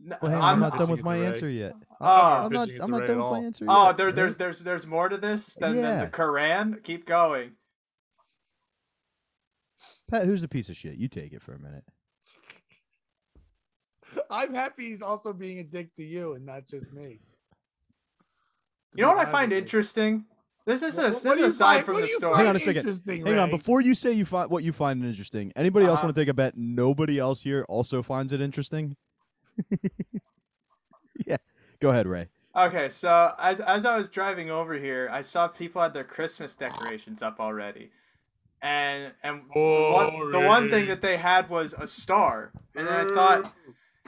not done with my answer yet. I'm not done with my answer yet. Oh, there's more to this than the Quran. Keep going. Pat, who's the piece of shit? You take it for a minute. I'm happy he's also being a dick to you and not just me. You know what I find interesting? This is aside from the story. Hang on a second. Hang on. Before you say what you find interesting, anybody else want to take a bet? Nobody else here also finds it interesting? Yeah. Go ahead, Ray. Okay, so as I was driving over here, I saw people had their Christmas decorations up already. And the one thing that they had was a star. And then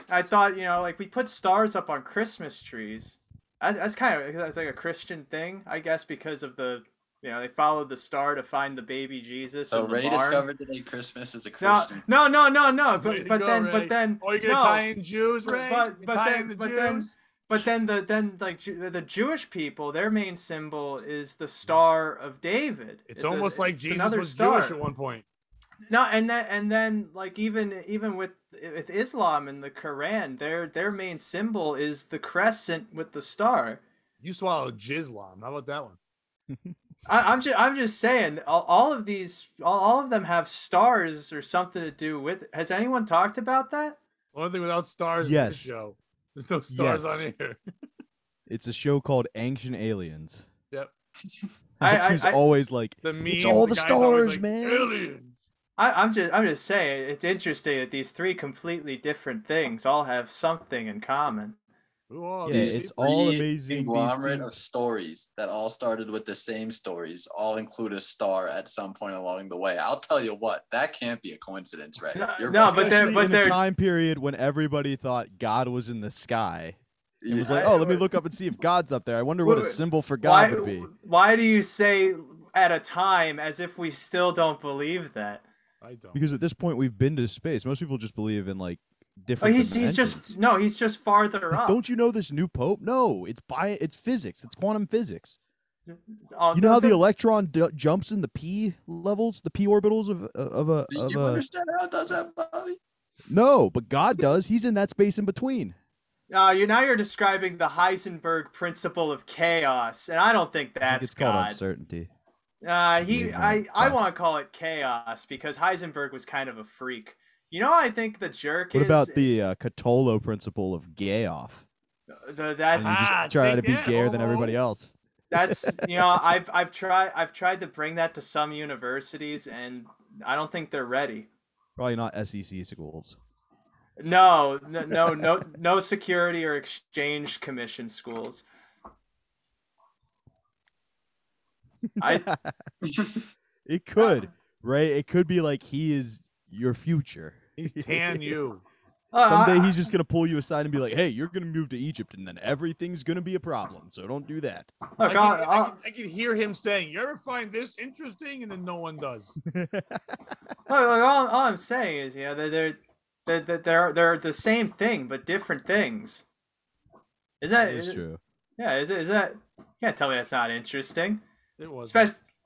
I thought, like we put stars up on Christmas trees. That's like a Christian thing, I guess, because of they followed the star to find the baby Jesus. So Ray discovered that Christmas is a Christian. No. But then. Oh, you're gonna tie in Jews, Ray? But then the Jewish people, their main symbol is the Star of David. It's almost like Jesus was Jewish at one point. No, and then like even with Islam and the Quran, their main symbol is the crescent with the star. You swallowed Jislam. How about that one? I'm just saying all of them have stars or something to do with it. Has anyone talked about that? Only thing without stars yes. in this show. There's no stars on here. It's a show called Ancient Aliens. Yep. He's always like, the meme, it's all the stars, like, man. Aliens. I'm just saying it's interesting that these three completely different things all have something in common. Yeah, it's all amazing. Conglomerate of stories that all started with the same stories, all include a star at some point along the way. I'll tell you what, that can't be a coincidence, right? But in a time period when everybody thought God was in the sky. It was like, oh, let me look up and see if God's up there. I wonder what a symbol for God would be. Why do you say at a time as if we still don't believe that? I don't. Because at this point we've been to space. Most people just believe in like different. He's just farther up. Don't you know this new pope? No, it's physics. It's quantum physics. You know how the electron jumps in the p levels, the p orbitals of a. Do you understand how it does that, Bobby? No, but God does. He's in that space in between. You're describing the Heisenberg principle of chaos, and I don't think that's it's called uncertainty. I want to call it chaos because Heisenberg was kind of a freak. You know, I think the jerk What about the Cthulhu principle of gay off? That's just try to be gayer than everybody else. That's I've tried to bring that to some universities, and I don't think they're ready. Probably not SEC schools. No security or exchange commission schools. It could, right? It could be like he is your future. He's tan you. Someday he's just gonna pull you aside and be like, "Hey, you're gonna move to Egypt, and then everything's gonna be a problem. So don't do that." Look, I can hear him saying, "You ever find this interesting?" And then no one does. All I'm saying is, they're the same thing but different things. Is true? Yeah, is that? You can't tell me that's not interesting. It was.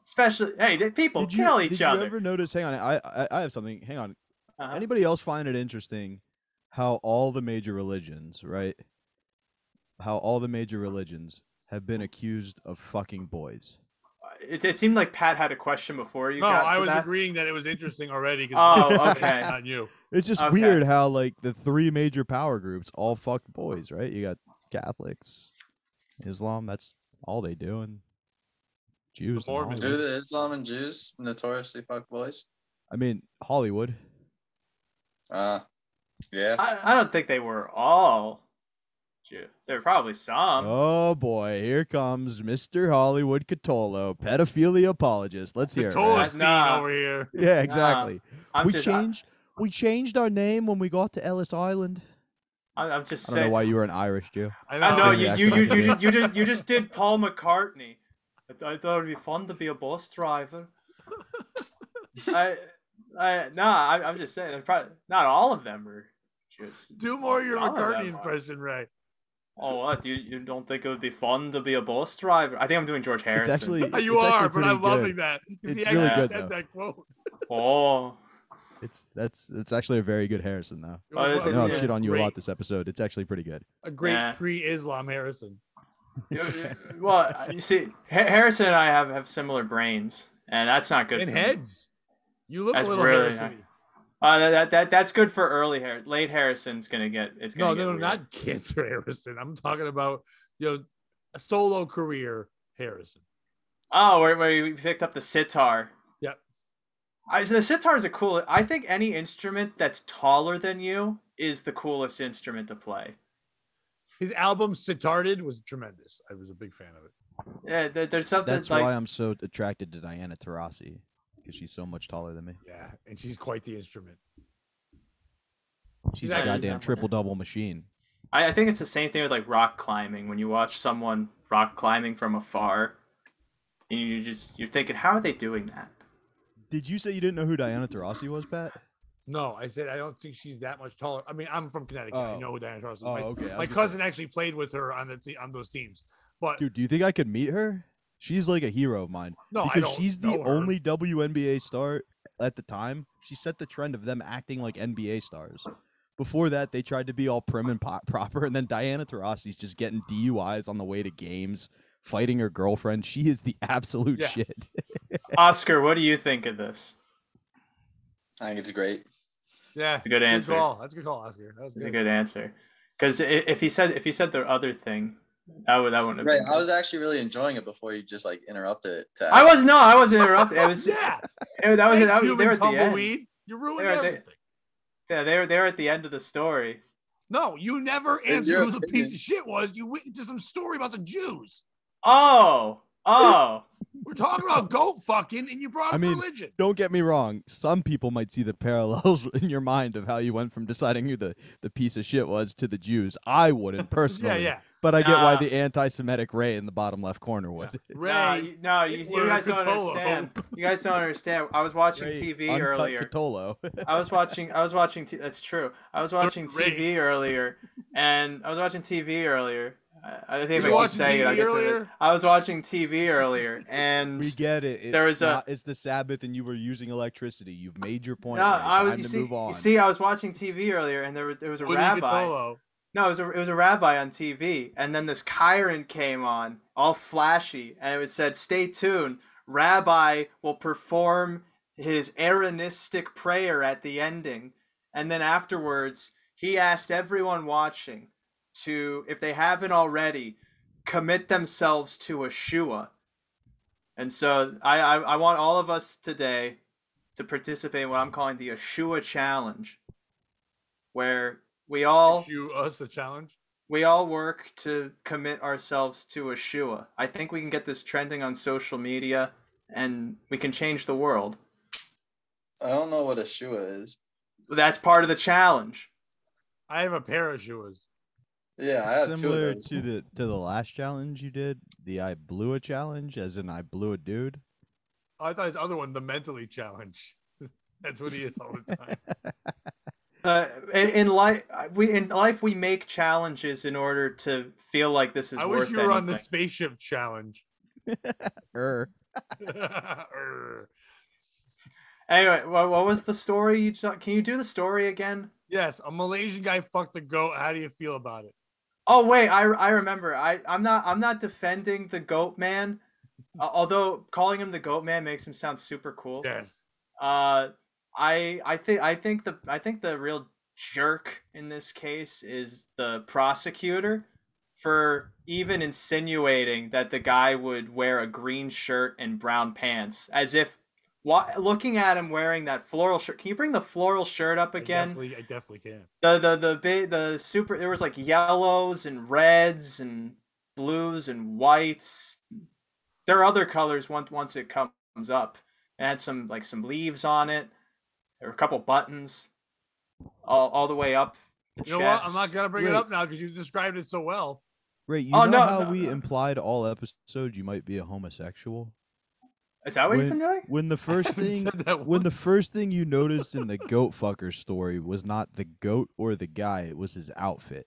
Especially, hey, people kill each other. Did you ever notice? Hang on, I have something. Hang on. Anybody else find it interesting how all the major religions, right? How all the major religions have been accused of fucking boys. It seemed like Pat had a question before you. No, got to I was that. agreeing that it was interesting already. Oh, okay. Not you. It's just weird how like the three major power groups all fuck boys, right? You got Catholics, Islam. That's all they do, and Jews. Do the Islam and Jews notoriously fuck boys? I mean, Hollywood. Yeah. I don't think they were all Jew. There were probably some. Oh boy, here comes Mr. Hollywood Cthulhu, pedophilia apologist. Let's hear it. Over here. Yeah, exactly. Nah, we changed our name when we got to Ellis Island. I'm just saying. I don't know why you were an Irish Jew. I know you just did Paul McCartney. I thought it'd be fun to be a bus driver. I'm just saying. Probably not all of them are just. Do more of your McCartney impression, Ray. Oh, what? You don't think it would be fun to be a bus driver? I think I'm doing George Harrison. It's actually, but I'm loving that. It's really good, said that quote. Oh. It's actually a very good Harrison, though. I know I've shit on you a lot this episode. It's actually pretty good. A great pre-Islam Harrison. Well, you see, Harrison and I have similar brains, and that's not good. And for heads. You look that's a little really, Harrison. That's good for early hair. Late Harrison's gonna get. It's gonna no, weird. Not cancer Harrison. I'm talking about a solo career Harrison. Oh, where you picked up the sitar. Yep. The sitar is I think any instrument that's taller than you is the coolest instrument to play. His album Sitarted was tremendous. I was a big fan of it. Yeah, there's something. That's why I'm so attracted to Diana Taurasi, because she's so much taller than me. Yeah, and she's quite the instrument. She's a goddamn triple-double machine. I think it's the same thing with like rock climbing. When you watch someone rock climbing from afar, and you're thinking, how are they doing that? Did you say you didn't know who Diana Taurasi was, Pat? No, I said I don't think she's that much taller. I mean, I'm from Connecticut. I know who Diana Taurasi is. Okay. My cousin actually played with her on those teams. But dude, do you think I could meet her? She's like a hero of mine. No, because I don't she's the know her. only WNBA star at the time. She set the trend of them acting like NBA stars. Before that, they tried to be all prim and proper, and then Diana Taurasi's just getting DUIs on the way to games, fighting her girlfriend. She is the absolute shit. Oscar, what do you think of this? I think it's great. Yeah, it's a good answer. That's a good call, Oscar. That was good. It's a good answer. Because if he said the other thing, that wouldn't have been. Right, I was actually really enjoying it before you just like interrupted it. I wasn't interrupted. It was that was they were at the end. You ruined everything. They were at the end of the story. No, you never answered who the piece of shit was. You went into some story about the Jews. Oh. We're talking about goat fucking, and you brought up religion. Don't get me wrong. Some people might see the parallels in your mind of how you went from deciding who the piece of shit was to the Jews. I wouldn't personally. Yeah. But I get why the anti-Semitic Ray in the bottom left corner would. Yeah. Ray, you guys don't understand. You guys don't understand. I was watching TV earlier. I was watching. That's true. I was watching TV earlier, and I was watching TV earlier. I think I can say it. I was watching TV earlier, and we get it. It's the Sabbath, and you were using electricity. You've made your point. Move on. You see, I was watching TV earlier, and there was a rabbi. No, it was a rabbi on TV, and then this Chiron came on, all flashy, and it said, "Stay tuned. Rabbi will perform his Aaronistic prayer at the ending," and then afterwards, he asked everyone watching to, if they haven't already, commit themselves to a Shua. And so I want all of us today to participate in what I'm calling the Yeshua Challenge, where we all issue us a challenge. We all work to commit ourselves to Yeshua. I think we can get this trending on social media, and we can change the world. I don't know what a Yeshua is. That's part of the challenge. I have a pair of Shuas. Yeah, I had similar two of those. to the last challenge you did, the I blew a challenge, as in I blew a dude. Oh, I thought his other one, the mentally challenged. That's what he is all the time. In life, we make challenges in order to feel like this is. I worth wish you were anything. on the spaceship challenge. Anyway, what was the story? Can you do the story again? Yes, a Malaysian guy fucked a goat. How do you feel about it? Oh wait, I remember. I'm not defending the goat man, although calling him the goat man makes him sound super cool. Yes. I think the real jerk in this case is the prosecutor for even insinuating that the guy would wear a green shirt and brown pants, as if looking at him wearing that floral shirt. Can you bring the floral shirt up again? I definitely can. The super, there was like yellows and reds and blues and whites. There are other colors once it comes up. It had some leaves on it. There were a couple buttons all the way up the chest. You know what? I'm not gonna bring it up now because you described it so well. Right, how we implied all episodes you might be a homosexual? Is that what you've been doing? When the first thing you noticed in the goat fucker story was not the goat or the guy, it was his outfit.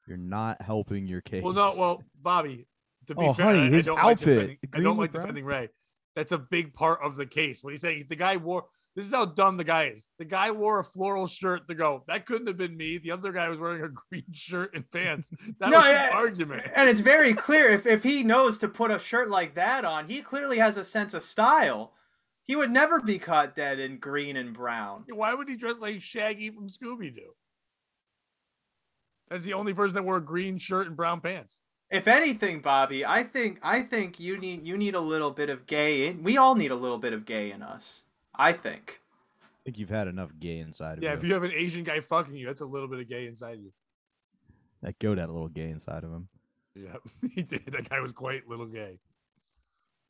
You're not helping your case. Well, Bobby, to be fair, honey, his outfit. I don't like defending Ray. That's a big part of the case. When he's saying the guy wore, this is how dumb the guy is. The guy wore a floral shirt to go. That couldn't have been me. The other guy was wearing a green shirt and pants. That was the argument. And it's very clear if he knows to put a shirt like that on, he clearly has a sense of style. He would never be caught dead in green and brown. Why would he dress like Shaggy from Scooby-Doo? That's the only person that wore a green shirt and brown pants. If anything, Bobby, I think you need a little bit of gay. We all need a little bit of gay in us. I think you've had enough gay inside of you. Yeah, if you have an Asian guy fucking you, that's a little bit of gay inside you. That goat had a little gay inside of him. Yeah, he did. That guy was quite little gay.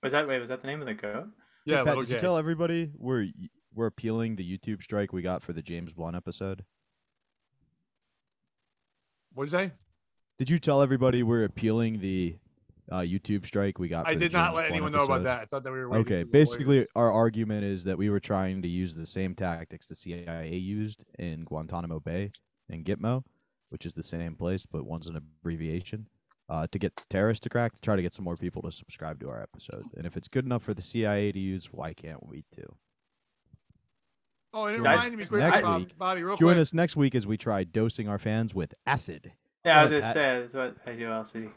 Was that the name of the goat? Yeah, hey, Pat, did you tell everybody we're appealing the YouTube strike we got for the James Blunt episode? What'd you say? Did you tell everybody we're appealing the YouTube strike we got? I did not let anyone know about that. I thought that we were waiting. Okay, basically our argument is that we were trying to use the same tactics the CIA used in Guantanamo Bay and Gitmo, which is the same place, but one's an abbreviation, to get terrorists to try to get some more people to subscribe to our episode. And if it's good enough for the CIA to use, why can't we too? Oh, and it reminded me quickly, Bobby, real quick. Join us next week as we try dosing our fans with acid. Yeah, I was just saying, that's what I do, LCD.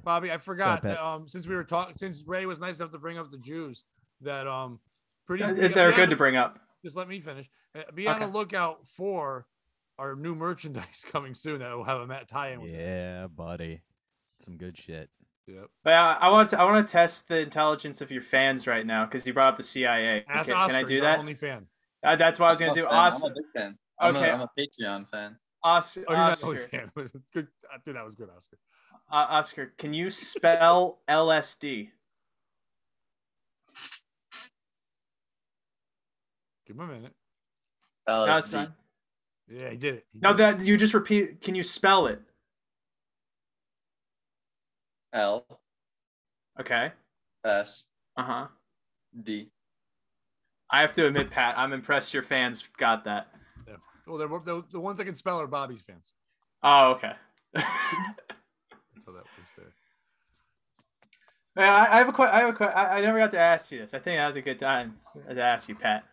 Bobby, I forgot that since we were talking, since Ray was nice enough to bring up the Jews, that they're good to bring up. Just let me finish. Be on the lookout for our new merchandise coming soon that will have a Matt tie-in with it. Buddy, some good shit. Yep. But I want to test the intelligence of your fans right now because you brought up the CIA. Ask Oscar, can I do that? Only fan. That's what I was gonna do. I'm a big fan. I'm a Patreon fan. Oscar. Oh, you're not only fan. Good, dude, that was good, Oscar. Oscar, can you spell LSD? Give him a minute. No, it's LSD. fine. Yeah, he did it. No, that you just repeat. Can you spell it? L Okay. S Uh-huh. D. I have to admit, Pat, I'm impressed your fans got that. Yeah. Well, they're the ones that can spell are Bobby's fans. Oh, okay. So that was there. I have a question. I never got to ask you this. I think that was a good time to ask you, Pat.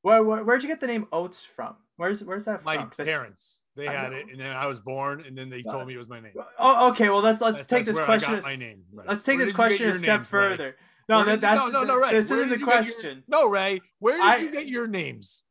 Where'd you get the name Oates from? Where's that My from? parents, they had it, and then I was born, and then they told me it was my name. Oh, okay. Well, let's take this where question. I got my name. Right. Let's take Where this did you get question your a step names, further. Ray? No, Ray. this Where isn't the did you get question. No, Ray. Where did you get your names?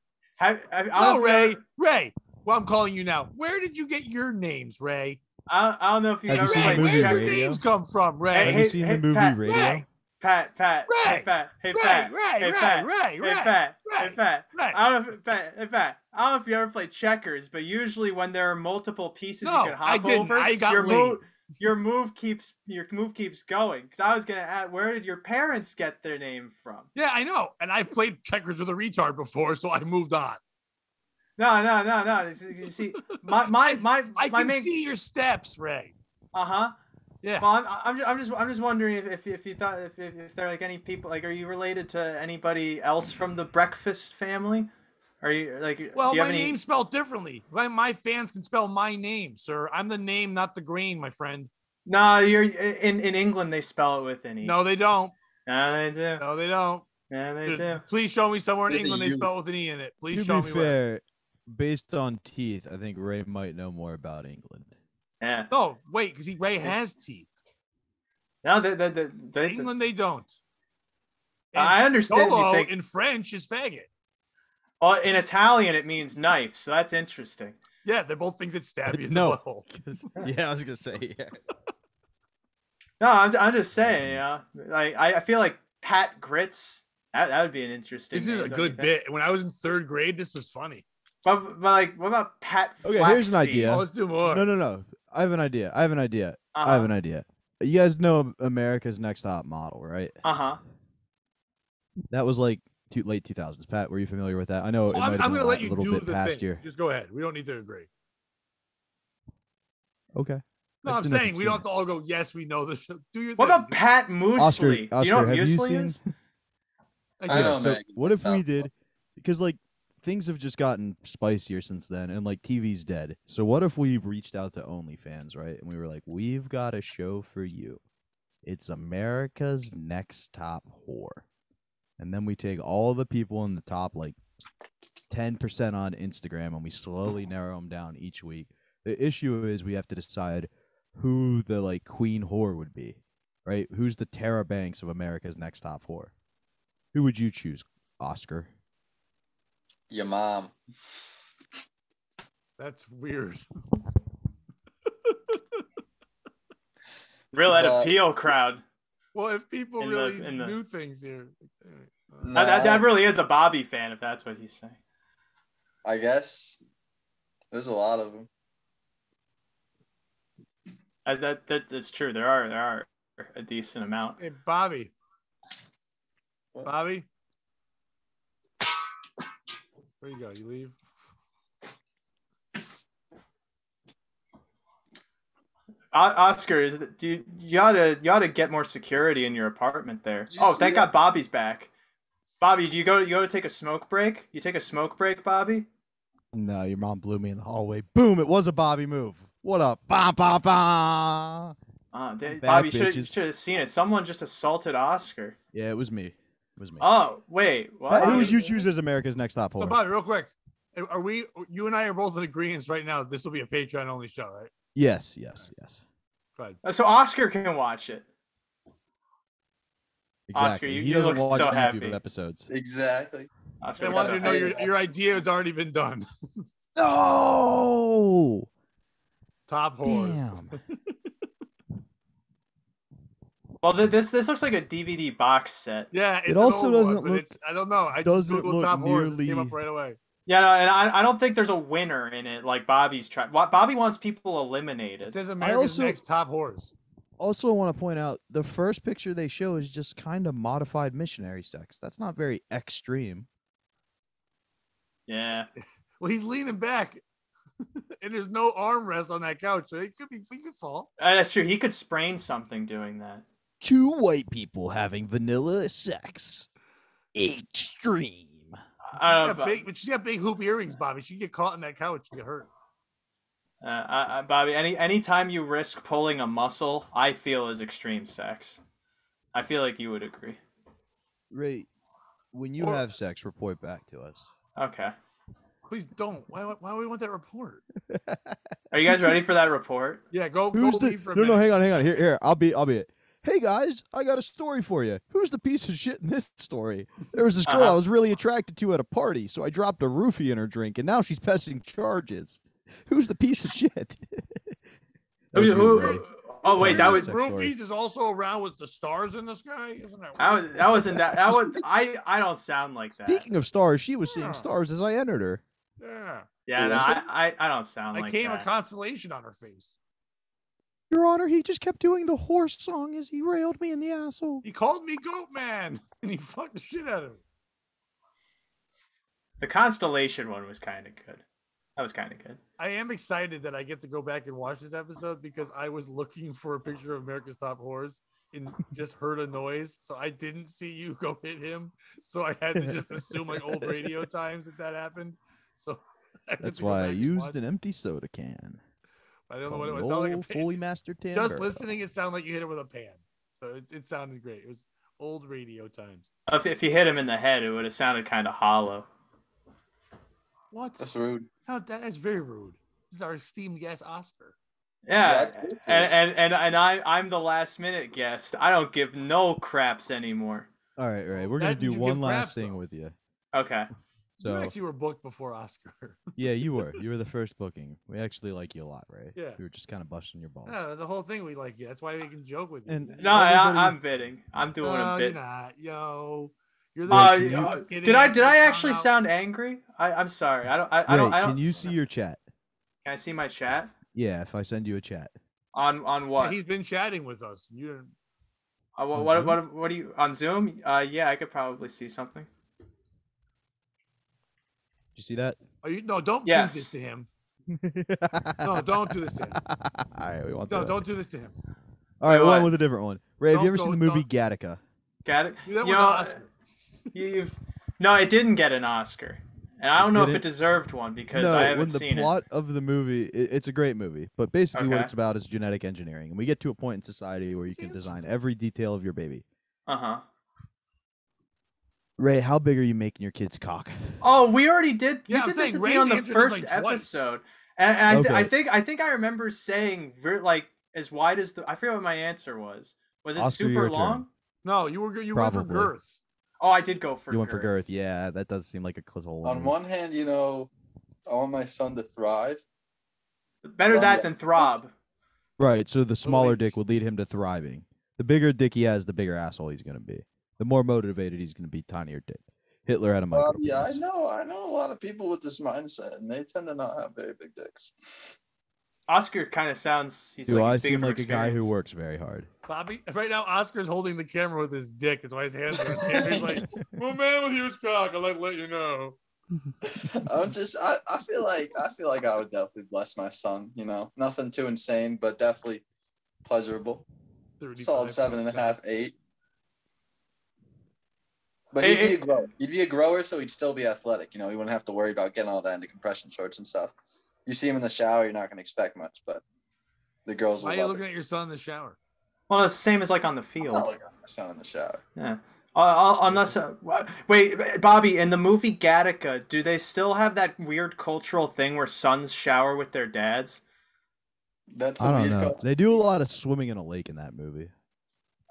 Ray. Ray. Well, I'm calling you now. Where did you get your names, Ray? I don't know if you Have ever you seen Ray, the where movie did your Radio? names come from, Ray? Have you seen the movie Pat, Radio? Ray. Pat. Hey, Ray, Pat. Hey, Ray, Pat. Ray, Hey, Ray, Pat. Ray, Hey, Ray, Pat. Ray, Hey, Pat. Ray. I don't know if Pat. I don't know if you ever played checkers, but usually when there are multiple pieces No, you can hop I didn't. over, I got your laid. move keeps going. Because I was gonna ask, where did your parents get their name from? Yeah, I know. And I've played checkers with a retard before, so I moved on. No. You see, my I can main. see your steps, Ray. Uh-huh. Yeah. Well, I'm just wondering if you thought if there are like any people, like, are you related to anybody else from the Breakfast family? Are you like? Well, do you my have any... name's spelled differently. My fans can spell my name, sir. I'm the name, not the grain, my friend. No, you're in England. They spell it with an E. No, they don't. No, they do. No, they don't. Yeah, they Dude, do. please show me somewhere in With a England they U. spell it with an E in it. Please To show be me where. fair, based on teeth, I think Ray might know more about England. Yeah. No, wait, because Ray has teeth. No, England, they don't. I understand. Solo You think in French is faggot. in Italian it means knife, so that's interesting. Yeah, they're both things that stab you in No. the butthole. Yeah, I was gonna say. Yeah. No, I'm just saying. Like I feel like Pat Grits. That would be an interesting. This is name, a don't good you think? bit. When I was in 3rd grade, this was funny. But like, what about Pat? Okay, here's an Flaxseed? idea. Oh, let's do more. No. I have an idea. I have an Uh-huh. idea. You guys know America's Next Top Model, right? Uh-huh. That was like late 2000s. Pat, were you familiar with that? I know. Well, I'm going to let you do bit the past thing. year. Just go ahead. We don't need to agree. Okay. No, I'm saying we don't have to all go, yes, we know the show. Do your What thing. about Pat Moosley? Oscar, Do you know what have you Moosley seen? is? I know, So man. what if we Sounds did? Because like things have just gotten spicier since then, and like TV's dead. So what if we reached out to OnlyFans, right? And we were like, we've got a show for you. It's America's Next Top Whore. And then we take all the people in the top like 10% on Instagram and we slowly narrow them down each week. The issue is we have to decide who the like queen whore would be, right? Who's the Tara Banks of America's Next Top Whore? Who would you choose, Oscar? Your mom. That's weird. Real Ed Appeal crowd. Well, if people In really the- knew things here. Nah, That really is a Bobby fan, if that's what he's saying. I guess there's a lot of them. That's true. There are a decent amount. Hey, Bobby. What? Bobby? Where you go? You leave? Oscar, you ought to get more security in your apartment there. Oh, thank God Bobby's back. Bobby, do you go to take a smoke break? You take a smoke break, Bobby? No, your mom blew me in the hallway. Boom! It was a Bobby move. What up? Bah, bah, bah. Bobby, you bitches. should have seen it. Someone just assaulted Oscar. Yeah, it was me. It was me. Oh, wait. What? Who would you choose as America's Next Top Oh, Whore? Bobby, real quick. Are we? You and I are both in agreement right now. This will be a Patreon only show, right? Yes. Go ahead. So Oscar can watch it. Exactly. Oscar, he you doesn't look watch so YouTube happy. episodes. Exactly. Oscar, I wanted to know your idea has already been done. No. Top whores. Damn. Well, this looks like a DVD box set. Yeah, it's It an also old doesn't one, but look- it's, I don't know. I just doesn't Googled look top whores. It came nearly- up right away. Yeah, no, and I don't think there's a winner in it like Bobby's trying. Bobby wants people eliminated. It says America's Next Top Whores. Also want to point out the first picture they show is just kind of modified missionary sex. That's not very extreme. Yeah. Well, he's leaning back, and there's no armrest on that couch, so he could fall. That's true. He could sprain something doing that. 2 white people having vanilla sex. Extreme. But she's got big hoop earrings, Bobby. She get caught in that couch and get hurt. Bobby, anytime you risk pulling a muscle, I feel is extreme sex. I feel like you would agree. Ray, when you have sex, report back to us. Okay. Please don't. Why do we want that report? Are you guys ready for that report? Yeah, go leave for a No, minute. hang on. Here, I'll be it. Hey guys, I got a story for you. Who's the piece of shit in this story? There was this girl I was really attracted to at a party, so I dropped a roofie in her drink, and now she's pressing charges. Who's the piece of shit? Who? Oh wait, that was Roofies is also around with the stars in the sky, isn't that? That wasn't that. That was I don't sound like that. Speaking of stars, she was seeing stars as I entered her. Yeah. Yeah, no, I don't sound like that. I came a constellation on her face. Your Honor, he just kept doing the horse song as he railed me in the asshole. He called me Goat Man, and he fucked the shit out of me. The constellation one was kind of good. That was kind of good. I am excited that I get to go back and watch this episode because I was looking for a picture of America's Top Whores and just heard a noise, so I didn't see you go hit him. So I had to just assume like old radio times that happened. So that's why I used an empty soda can. I don't know what it was. It sounded like a fully mastered timbre. Just listening, it sounded like you hit it with a pan. So it sounded great. It was old radio times. If you hit him in the head, it would have sounded kind of hollow. What? That's rude. No, that is very rude. This is our esteemed guest, Oscar. Yeah, and I'm the last minute guest. I don't give no craps anymore. All right. We're gonna do one last thing with you. Okay. So you actually were booked before Oscar. Yeah, you were. You were the first booking. We actually like you a lot, right? Yeah. We were just kind of busting your balls. No, there's a whole thing we like you. That's why we can joke with you. And no, I'm bidding. I'm doing a bit. You're not. Yo. You're did I actually sound angry? I'm sorry. I don't. Can you see your chat? Can I see my chat? Yeah, if I send you a chat. On what? Yeah, he's been chatting with us. You didn't. What do you on Zoom? Yeah, I could probably see something. You see that? No, don't do this to him. No, don't do this to him. All right, we want No, don't do this to him. All right, one with a different one. Ray, have you ever seen the movie Gattaca? Gattaca? No, it didn't get an Oscar. And I don't know if it deserved one because I haven't seen it. The plot of the movie, it's a great movie, but basically what it's about is genetic engineering. And we get to a point in society where you can design every detail of your baby. Uh-huh. Ray, how big are you making your kid's cock? Oh, we already did. Yeah, you did this with me on the first episode, and I think I remember saying as wide as I forget what my answer was. Was it Oscar, super long? No, you went for girth. Oh, I did go for. You went for girth. Yeah, that does seem like a close hole. On one hand, I want my son to thrive. Better that than throb. Right. So the smaller dick would lead him to thriving. The bigger dick he has, the bigger asshole he's gonna be. The more motivated he's going to be, tinier dick. Hitler had a micro. Yeah, I know a lot of people with this mindset, and they tend to not have very big dicks. Oscar kind of sounds. He's seem like a guy who works very hard. Bobby, right now, Oscar's holding the camera with his dick. That's why his hands are in He's like, "Well, man with huge cock, I'd like to let you know." I feel like I would definitely bless my son. Nothing too insane, but definitely pleasurable. Solid 7.5, 8. But he'd be a grower. He'd be a grower, so he'd still be athletic. He wouldn't have to worry about getting all that into compression shorts and stuff. You see him in the shower, you're not going to expect much, but the girls will. Why are you looking at your son in the shower? Well, it's the same as like on the field. I'm not looking at my son in the shower. Yeah. Unless, wait, Bobby, in the movie Gattaca, do they still have that weird cultural thing where sons shower with their dads? That's I don't know. They do a lot of swimming in a lake in that movie.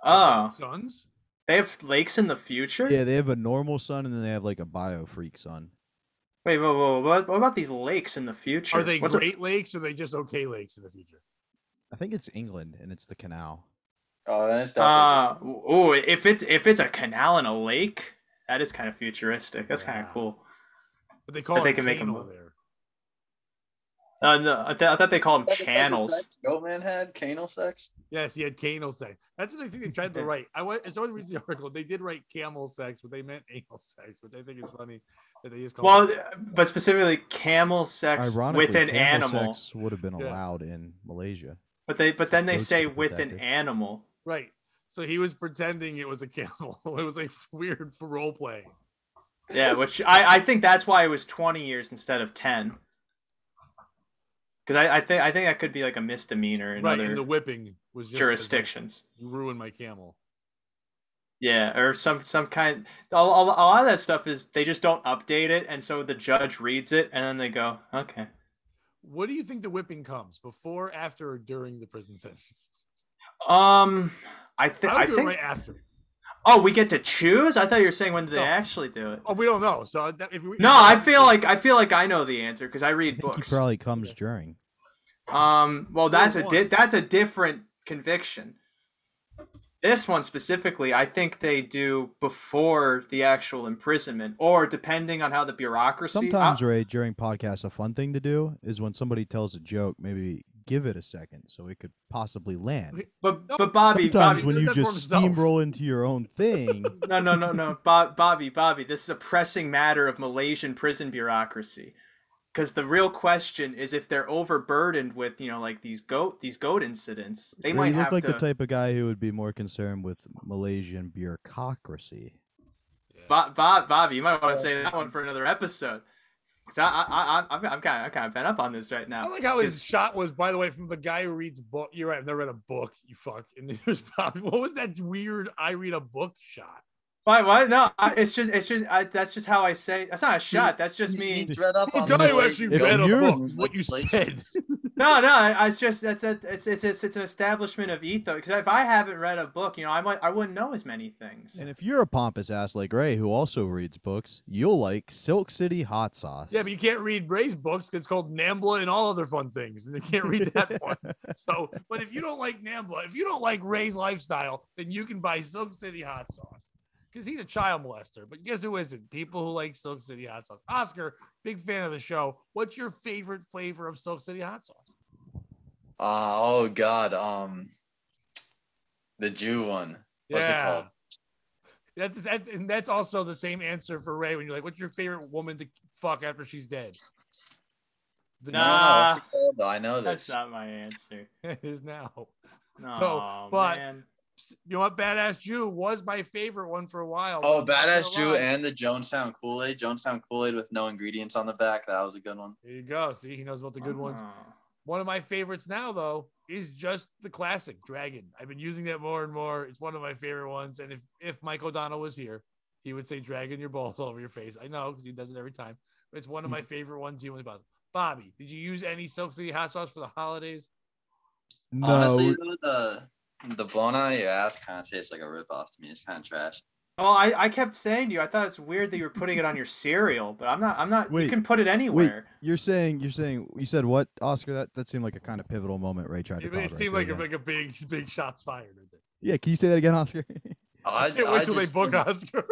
Oh. Sons? They have lakes in the future? Yeah, they have a normal son, and then they have like a bio freak son. Wait, whoa. What about these lakes in the future? Are they Great Lakes, or are they just okay lakes in the future? I think it's England, and it's the canal. Oh, then it's definitely. If it's a canal and a lake, that is kind of futuristic. That's kind of cool. But they call they it can make 'em canal move. there. No, I thought they called them channels. Goatman had canal sex. Yes, he had canal sex. That's what I think they tried to write. As someone reads the article, they did write camel sex, but they meant anal sex, which I think is funny that they just called it. But specifically camel sex Ironically, with an camel animal. sex would have been allowed in Malaysia. But then they Goats say are with an protected. animal. Right. So he was pretending it was a camel. It was like weird for role playing. Yeah, which I think that's why it was 20 years instead of 10. Because I think that could be like a misdemeanor in Right, other and the whipping was just jurisdictions. You ruined my camel. Yeah, or some kind. A lot of that stuff is they just don't update it, and so the judge reads it, and then they go, okay. What do you think the whipping comes before, after, or during the prison sentence? I think right after. Oh, we get to choose? I thought you were saying when do they actually do it? Oh, we don't know. So I feel like I know the answer because I read books. He probably comes during. Well, that's a different conviction. This one specifically, I think they do before the actual imprisonment, or depending on how the bureaucracy. Sometimes, Ray, during podcasts, a fun thing to do is when somebody tells a joke, maybe give it a second so it could possibly land. But Bobby, sometimes when you just steamroll into your own thing. No, Bobby, this is a pressing matter of Malaysian prison bureaucracy. Because the real question is if they're overburdened with, like these goat incidents, they might have to. You look like the type of guy who would be more concerned with Malaysian bureaucracy. Bobby, you might want to say that one for another episode. I'm kind of bent up on this right now. I like how his shot was, by the way, from the guy who reads book. You're right. I've never read a book. You fuck. And there's Bobby. What was that weird I read a book shot? Why? No, it's just that's just how I say. That's not a shot. That's just me. Read up on the guy who actually read a book. What you said. No. It's just it's an establishment of ethos. Because if I haven't read a book, I wouldn't know as many things. And if you're a pompous ass like Ray, who also reads books, you'll like Silk City Hot Sauce. Yeah, but you can't read Ray's books because it's called Nambla and all other fun things, and you can't read that one. So, but if you don't like Nambla, if you don't like Ray's lifestyle, then you can buy Silk City Hot Sauce. Because he's a child molester. But guess who isn't? People who like Silk City Hot Sauce. Oscar, big fan of the show. What's your favorite flavor of Silk City Hot Sauce? Oh God, the Jew one. What's it called? That's also the same answer for Ray when you're like, what's your favorite woman to fuck after she's dead? What's it called though? I know this. That's not my answer. It is now. No, man. You know what? Badass Jew was my favorite one for a while. Oh, Badass Jew and the Jonestown Kool-Aid. Jonestown Kool-Aid with no ingredients on the back. That was a good one. There you go. See, he knows about the good ones. One of my favorites now, though, is just the classic Dragon. I've been using that more and more. It's one of my favorite ones. And if Mike O'Donnell was here, he would say, "Dragon your balls all over your face." I know because he does it every time. But it's one of my favorite ones. Bobby, did you use any Silk City Hot Sauce for the holidays? No. Honestly, the blown out of your ass kind of tastes like a ripoff to me. It's kind of trash. Well, I kept saying to you, I thought it's weird that you were putting it on your cereal, but I'm not. Wait, you can put it anywhere. Wait, you said what, Oscar? That seemed like a kind of pivotal moment. Ray tried to. It seemed like a big shots fired. Yeah, can you say that again, Oscar? I can't wait till they book Oscar.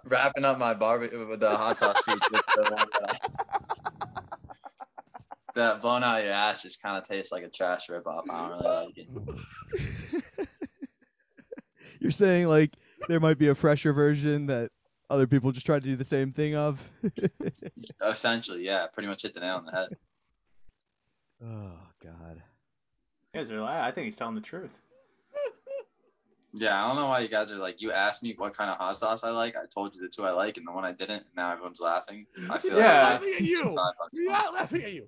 Wrapping up my barbecue with the hot sauce speech with the one that blown out of your ass just kind of tastes like a trash ripoff. I don't really like it. You're saying like there might be a fresher version that other people just tried to do the same thing of? Essentially, yeah. Pretty much hit the nail on the head. Oh, God. You guys are lying. I think he's telling the truth. Yeah, I don't know why you guys are like, you asked me what kind of hot sauce I like. I told you the two I like, and the one I didn't, and now everyone's laughing. I feel like laughing at you. We're not laughing at you.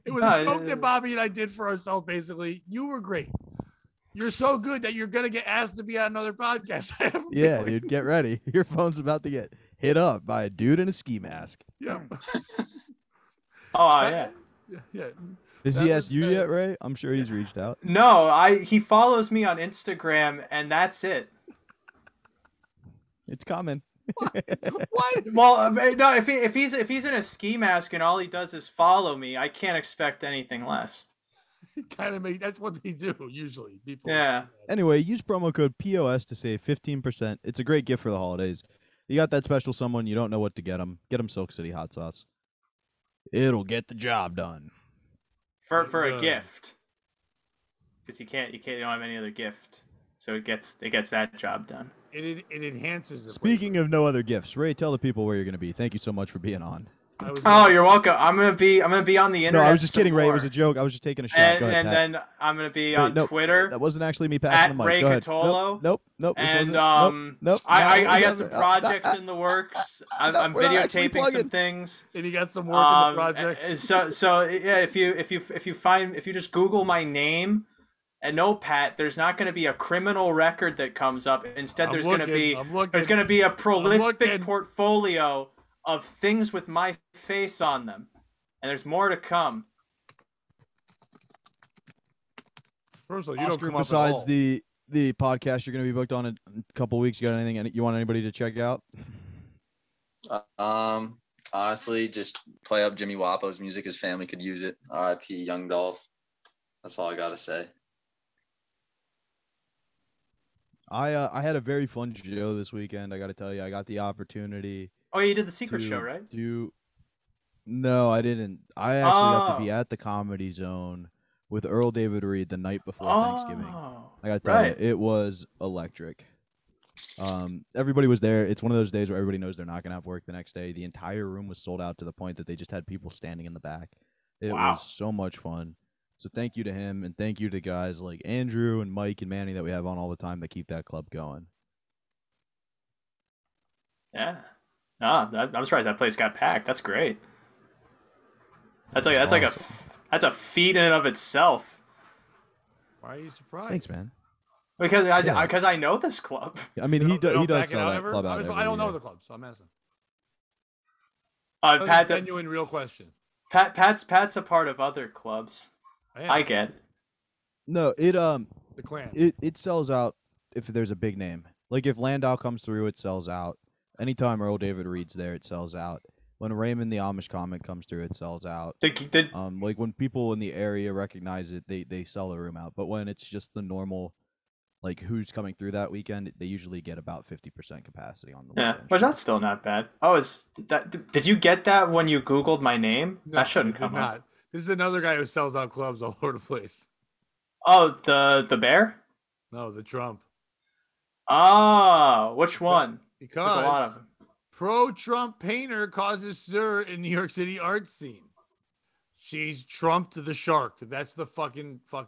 It was a joke that Bobby and I did for ourselves, basically. You were great. You're so good that you're going to get asked to be on another podcast. Yeah, dude, get ready. Your phone's about to get hit up by a dude in a ski mask. Yeah. Oh, yeah. Yeah. Has he asked you yet, Ray? I'm sure he's reached out. No, he follows me on Instagram, and that's it. It's coming. What? Well, no. If he's in a ski mask and all he does is follow me, I can't expect anything less. That's what they do usually. People. Yeah. Anyway, use promo code POS to save 15%. It's a great gift for the holidays. You got that special someone, you don't know what to get them. Get them Silk City Hot Sauce. It'll get the job done. For a gift. Because you don't have any other gift. So it gets that job done. It enhances the Speaking of no other gifts, Ray, tell the people where you're going to be. Thank you so much for being on. You're welcome. I'm gonna be on the internet. No, I was just kidding, Ray. It was a joke. I was just taking a shot. Go ahead, and then I'm gonna be on no, Twitter. That wasn't actually me passing the mic. Ray Go ahead. Catolo. Nope. And nope. I got some projects in the works. I'm videotaping some things. And you got some work in the projects. So yeah, if you just Google my name. And no, Pat, there's not going to be a criminal record that comes up. Instead, there's going to be a prolific portfolio of things with my face on them. And there's more to come. First of all, you don't come besides up at all. the podcast you're going to be booked on in a couple weeks, you got anything you want anybody to check out? Honestly, just play up Jimmy Wapo's music. His family could use it. R.I.P. Young Dolph. That's all I got to say. I had a very fun show this weekend. I got to tell you, I got the opportunity. Oh, you did the secret show, right? No, I didn't. I actually got to be at the Comedy Zone with Earl David Reed the night before Thanksgiving. I got to tell you, it was electric. Everybody was there. It's one of those days where everybody knows they're not gonna have work the next day. The entire room was sold out to the point that they just had people standing in the back. It was so much fun. So thank you to him, and thank you to guys like Andrew and Mike and Manny that we have on all the time that keep that club going. Yeah. I'm surprised that place got packed. That's great. That's a feat in and of itself. Why are you surprised? Thanks, man. Because I know this club. I mean, he does sell that club out. I don't know the club, so I'm asking. Pat, genuine, real question. Pat's a part of other clubs. I get. No, the Clan. It sells out if there's a big name. Like if Landau comes through, it sells out. Anytime Earl David Reed's there, it sells out. When Raymond the Amish comic comes through, it sells out. Like when people in the area recognize it, they sell the room out. But when it's just the normal, like who's coming through that weekend, they usually get about 50% capacity on the weekend. Yeah, which that's still not bad. Did you get that when you Googled my name? No, that shouldn't come up. This is another guy who sells out clubs all over the place. Oh, the bear? No, the Trump. Oh, which one? Because there's a lot of them. Pro-Trump painter causes stir in New York City art scene. She's trumped the shark. That's the fuck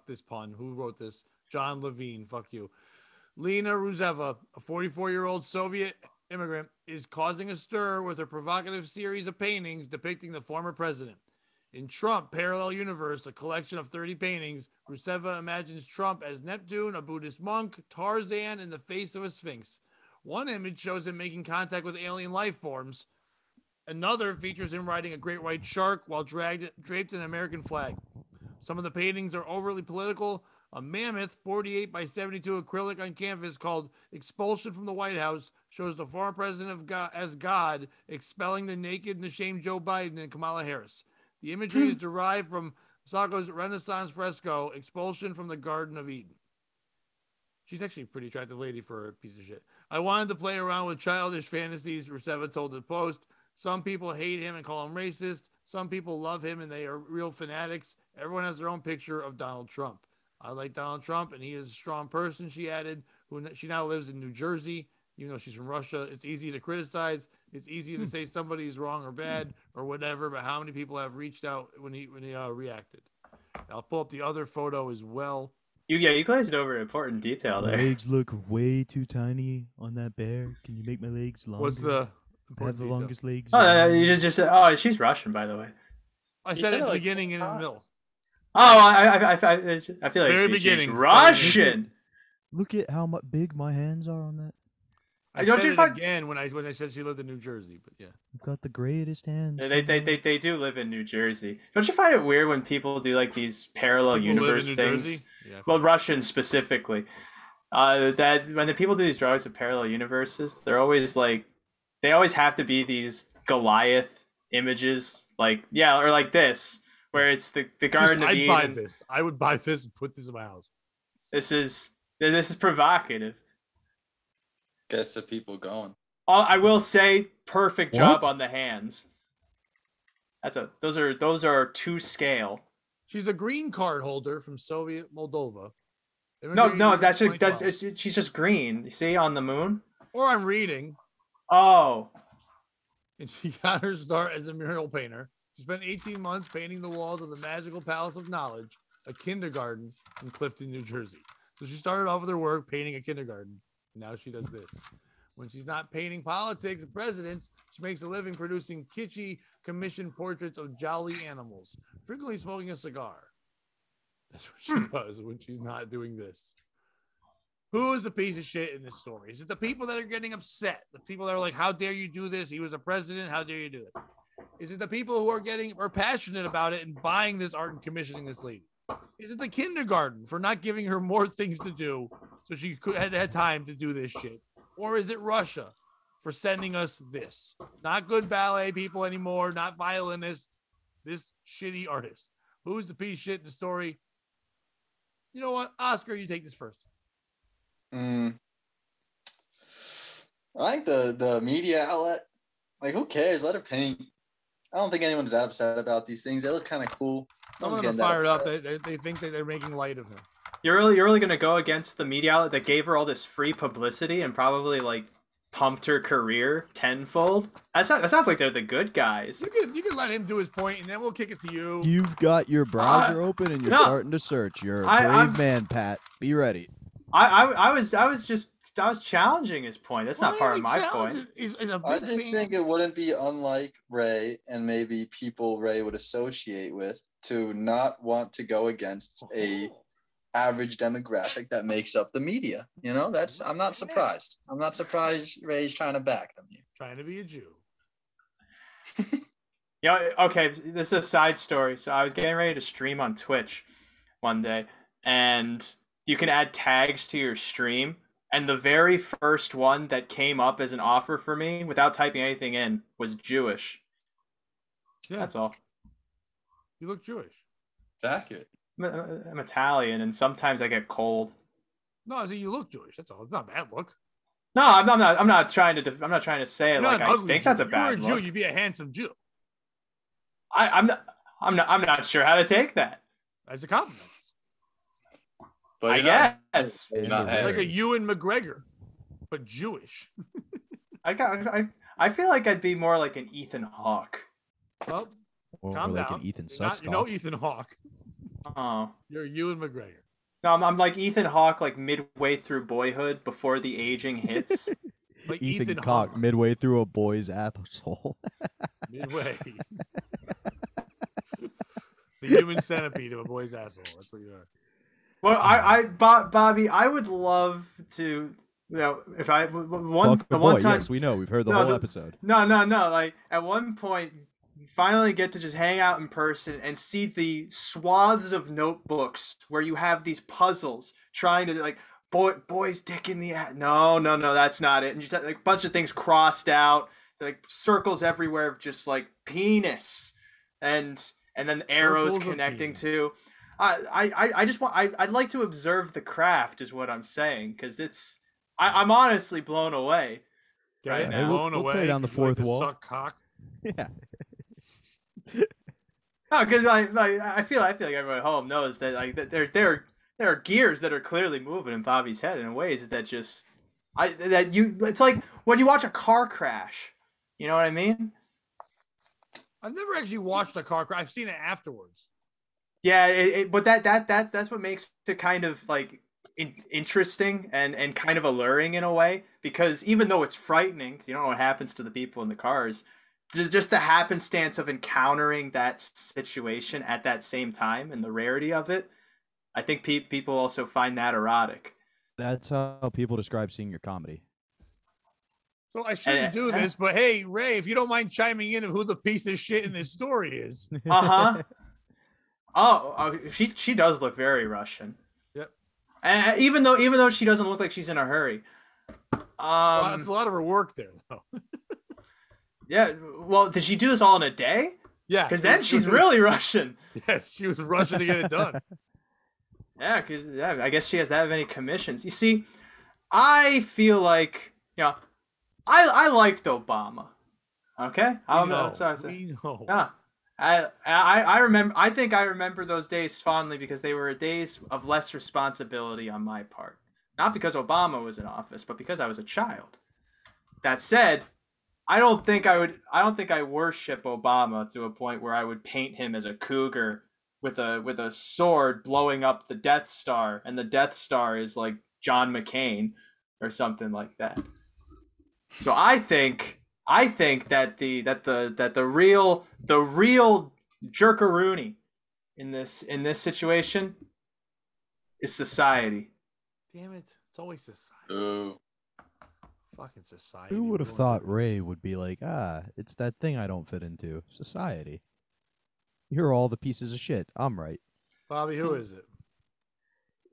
this pun. Who wrote this? John Levine. Fuck you. Lena Ruzeva, a 44-year-old Soviet immigrant, is causing a stir with her provocative series of paintings depicting the former president. In Trump Parallel Universe, a collection of 30 paintings, Ruseva imagines Trump as Neptune, a Buddhist monk, Tarzan, and the face of a sphinx. One image shows him making contact with alien life forms. Another features him riding a great white shark while draped in an American flag. Some of the paintings are overly political. A mammoth 48 by 72 acrylic on canvas called Expulsion from the White House shows the former president as God expelling the naked and ashamed Joe Biden and Kamala Harris. The imagery is derived from Sacco's Renaissance fresco, Expulsion from the Garden of Eden. She's actually a pretty attractive lady for a piece of shit. I wanted to play around with childish fantasies, Ruseva told the Post. Some people hate him and call him racist. Some people love him and they are real fanatics. Everyone has their own picture of Donald Trump. I like Donald Trump and he is a strong person, she added. She now lives in New Jersey. Even though she's from Russia, it's easy to criticize. It's easy to say somebody's wrong or bad or whatever, but how many people have reached out when he reacted? I'll pull up the other photo as well. You glazed over important detail there. My legs look way too tiny on that bear. Can you make my legs longer? What's the I have the longest legs. Oh, you just said. Oh, she's Russian, by the way. I said it at the beginning and in the middle. Oh, I feel like Very she's Russian. Look at how big my hands are on that. I said it again when I said she lived in New Jersey, but yeah. I've got the greatest hands. They do live in New Jersey. Don't you find it weird when people do like these parallel universe things? Yeah, well, Russians specifically. That when the people do these drawings of parallel universes, they're always like, they always have to be these Goliath images, like or like this, where it's the Garden of Eden. I'd buy this. I would buy this and put this in my house. This is provocative. Gets the people going. I will say, perfect job on the hands. Those are to scale. She's a green card holder from Soviet Moldova. No, she's just green. You see on the moon? Or I'm reading. Oh. And she got her start as a mural painter. She spent 18 months painting the walls of the Magical Palace of Knowledge, a kindergarten in Clifton, New Jersey. So she started off with her work painting a kindergarten. And now she does this. When she's not painting politics and presidents, she makes a living producing kitschy commissioned portraits of jolly animals, frequently smoking a cigar. That's what she does when she's not doing this. Who is the piece of shit in this story? Is it the people that are getting upset? The people that are like, how dare you do this? He was a president. How dare you do it? Is it the people who are passionate about it and buying this art and commissioning this lady? Is it the kindergarten for not giving her more things to do so she had time to do this shit? Or is it Russia for sending us this? Not good ballet people anymore, not violinists, this shitty artist. Who's the piece of shit in the story? You know what? Oscar, you take this first. I think the media outlet, like, who cares? Let her paint. I don't think anyone's that upset about these things. They look kind of cool. No one's getting fired up. They think that they're making light of him. You're really gonna go against the media outlet that gave her all this free publicity and probably like pumped her career tenfold? That sounds like they're the good guys. You can let him do his point, and then we'll kick it to you. You've got your browser open and you're starting to search. You're a brave man, Pat. Be ready. I was challenging his point. That's not part of my point. I just think it wouldn't be unlike Ray and maybe people Ray would associate with to not want to go against a average demographic that makes up the media. You know, I'm not surprised. I'm not surprised Ray's trying to back them here. Trying to be a Jew. Yeah, okay, this is a side story. So I was getting ready to stream on Twitch one day, and you can add tags to your stream. And the very first one that came up as an offer for me without typing anything in was Jewish. Yeah. That's all. You look Jewish. It's accurate. I'm Italian, and sometimes I get cold. No, you look Jewish. That's all. It's not a bad look. No, I'm not trying to say it like I think that's a bad look. If you were a Jew, you'd be a handsome Jew. I'm not sure how to take that. As a compliment. But I guess like a Ewan McGregor, but Jewish. I feel like I'd be more like an Ethan Hawke. Well, calm like down. An Ethan you're no Ethan Hawke. Oh, you're Ewan McGregor. No, I'm like Ethan Hawke, like midway through Boyhood, before the aging hits. Like Ethan Hawke midway through a boy's asshole. Midway. The human centipede of a boy's asshole. That's what you are. Well, Bobby, I would love to, if I one time. Yes, we know. We've heard the whole episode. No. Like at one point, finally get to just hang out in person and see the swaths of notebooks where you have these puzzles trying to like boy's dick in the ass. No, that's not it. And you just have like a bunch of things crossed out, like circles everywhere of just like penis, and then arrows connecting to. I'd like to observe the craft is what I'm saying, because I'm honestly blown away right now. We'll tear down the fourth wall. Suck cock. Yeah. No, because I feel like everyone at home knows that like that there are gears that are clearly moving in Bobby's head in ways that just it's like when you watch a car crash. You know what I mean? I've never actually watched a car crash. I've seen it afterwards. Yeah, but that's what makes it kind of like interesting and kind of alluring in a way, because even though it's frightening, because you don't know what happens to the people in the cars, just the happenstance of encountering that situation at that same time and the rarity of it, I think people also find that erotic. That's how people describe seeing your comedy. So I shouldn't do this, but hey, Ray, if you don't mind chiming in of who the piece of shit in this story is. Uh-huh. Oh, she does look very Russian. Yep. Even though she doesn't look like she's in a hurry. Well, it's a lot of her work there, though. Yeah. Well, did she do this all in a day? Yeah. Because then she's really Russian. Yes, she was rushing to get it done. Yeah, because I guess she has that many commissions. You see, I feel like I liked Obama. Okay. We know. Yeah. I remember. I think I remember those days fondly because they were days of less responsibility on my part. Not because Obama was in office, but because I was a child. That said, I don't think I worship Obama to a point where I would paint him as a cougar with a sword blowing up the Death Star, and the Death Star is like John McCain or something like that. So I think that the real jerkaroony in this situation is society. Damn it! It's always society. Ooh. Fucking society. Who would have thought Ray would be like, it's that thing I don't fit into, society. You're all the pieces of shit. I'm right. Bobby, who is it?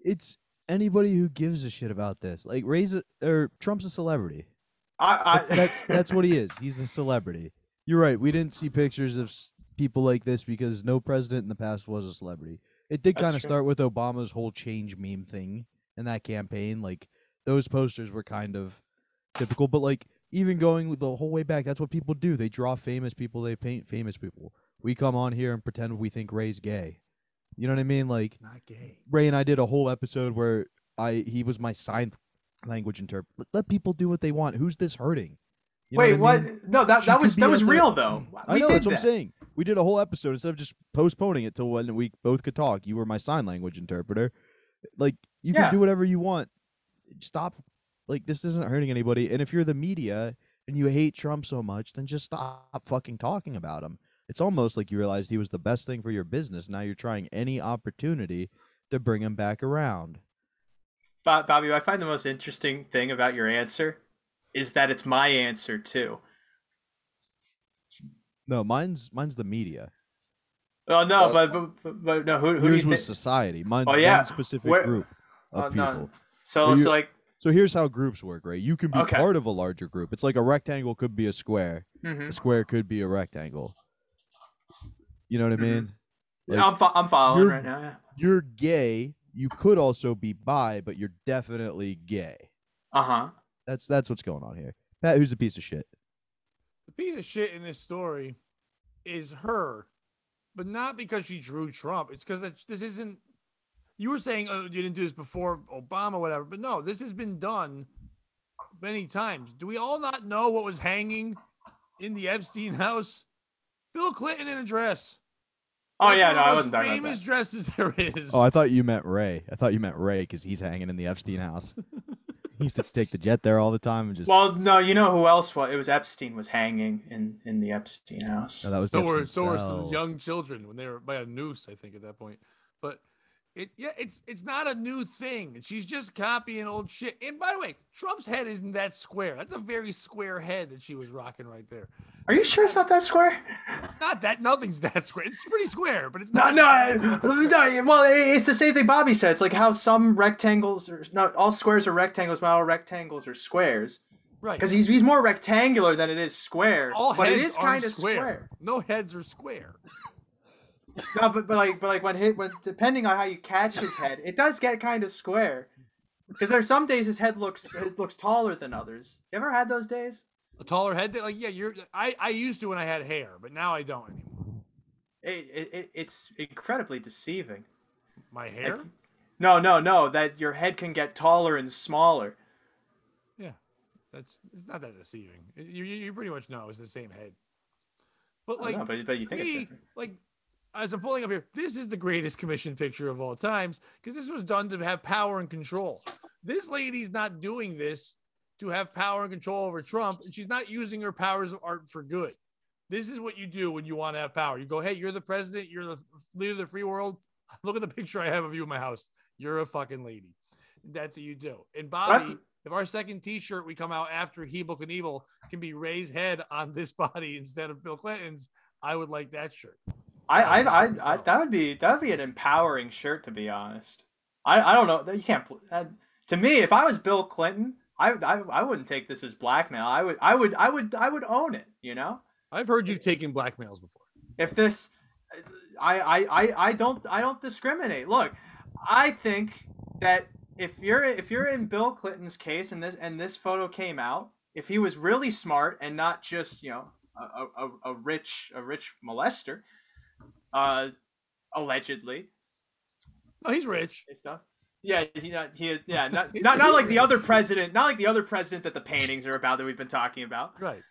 It's anybody who gives a shit about this. Like Trump's a celebrity. That's what he is. He's a celebrity. You're right. We didn't see pictures of people like this because no president in the past was a celebrity. It did kind of start with Obama's whole change meme thing and that campaign. Like those posters were kind of typical, but like even going the whole way back, that's what people do. They draw famous people. They paint famous people. We come on here and pretend we think Ray's gay. You know what I mean? Like, not gay. Ray and I did a whole episode where he was my sign language interpreter. Let people do what they want. Who's this hurting? You know what? I mean? No, that was real though. I know, that's what I'm saying. We did a whole episode instead of just postponing it till when we both could talk. You were my sign language interpreter. Like, you can do whatever you want. Stop. Like, this isn't hurting anybody. And if you're the media and you hate Trump so much, then just stop fucking talking about him. It's almost like you realized he was the best thing for your business. Now you're trying any opportunity to bring him back around. Bobby, I find the most interesting thing about your answer is that it's my answer too. No, mine's the media. Oh no, but no. Who do you think? Society. Mine's one specific group of people. No. So it's like. So here's how groups work, right? You can be part of a larger group. It's like a rectangle could be a square. Mm-hmm. A square could be a rectangle. You know what I mean? Like, I'm following right now. Yeah. You're gay. You could also be bi, but you're definitely gay. That's what's going on here. Pat, who's the piece of shit? The piece of shit in this story is her, but not because she drew Trump. It's because this isn't. You were saying, oh, you didn't do this before Obama, whatever. But no, this has been done many times. Do we all not know what was hanging in the Epstein house? Bill Clinton in a dress. Oh, yeah, no, I wasn't talking about that. Famous dresses there is. Oh, I thought you meant Ray. Because he's hanging in the Epstein house. He used to take the jet there all the time and just. Well, no, you know who else was? It was Epstein was hanging in the Epstein house. No, that was so were some young children when they were by a noose, I think, at that point. But it's not a new thing. She's just copying old shit. And by the way, Trump's head isn't that square. That's a very square head that she was rocking right there. Are you sure it's not that square? Not that. Nothing's that square. It's pretty square, but it's not. No. Well, it's the same thing Bobby said. It's like how some rectangles are not all squares are rectangles, but all rectangles are squares. Right. Because he's more rectangular than it is square. But it is kind of square. No heads are square. No, but like when depending on how you catch his head, it does get kind of square. Because there's some days his head looks taller than others. You ever had those days? A taller head? Like, yeah, I used to when I had hair, but now I don't anymore. It's incredibly deceiving. My hair? Like, no, that your head can get taller and smaller. Yeah, it's not that deceiving. You pretty much know it's the same head. But like, but you think it's different. Like, as I'm pulling up here, this is the greatest commission picture of all times because this was done to have power and control. This lady's not doing this to have power and control over Trump, and she's not using her powers of art for good. This is what you do when you want to have power. You go, hey, you're the president, you're the leader of the free world. Look at the picture I have of you in my house. You're a fucking lady. That's what you do. And Bobby, if our second T-shirt we come out after Hebel Knievel can be Ray's head on this body instead of Bill Clinton's, I would like that shirt. That would be an empowering shirt, to be honest. I don't know. You can't. To me, if I was Bill Clinton, I wouldn't take this as blackmail. I would own it. You know. I've heard you taking blackmails before. If this, I don't discriminate. Look, I think that if you're in Bill Clinton's case and this photo came out, if he was really smart and not just a rich molester, allegedly. Oh, he's rich. Stuff. Yeah, not like the other president, not like the other president that the paintings are about that we've been talking about. Right.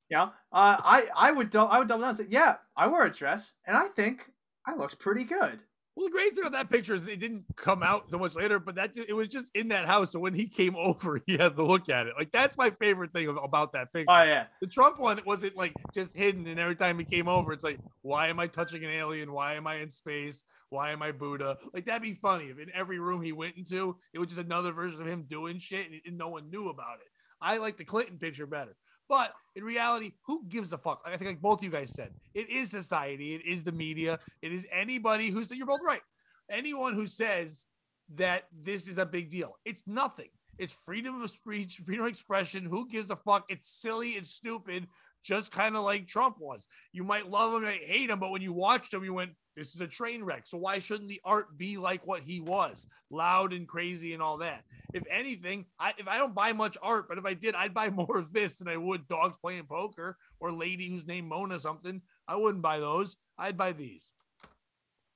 Yeah. I would double down and say, yeah, I wore a dress, and I think I looked pretty good. Well, the great thing about that picture is it didn't come out so much later, but it was just in that house. So when he came over, he had to look at it. Like, that's my favorite thing about that picture. Oh, yeah. The Trump one wasn't like just hidden, and every time he came over, it's like, why am I touching an alien? Why am I in space? Why am I Buddha? Like, that'd be funny if in every room he went into, it was just another version of him doing shit, and no one knew about it. I like the Clinton picture better. But in reality, who gives a fuck? I think like both of you guys said, it is society. It is the media. It is anybody who's, you're both right. Anyone who says that this is a big deal. It's nothing. It's freedom of speech, freedom of expression. Who gives a fuck? It's silly. It's stupid. Just kind of like Trump was. You might love him, might hate him, but when you watched him, you went, this is a train wreck. So why shouldn't the art be like what he was? Loud and crazy and all that. If anything, if I don't buy much art, but if I did, I'd buy more of this than I would dogs playing poker or lady who's named Mona something. I wouldn't buy those. I'd buy these.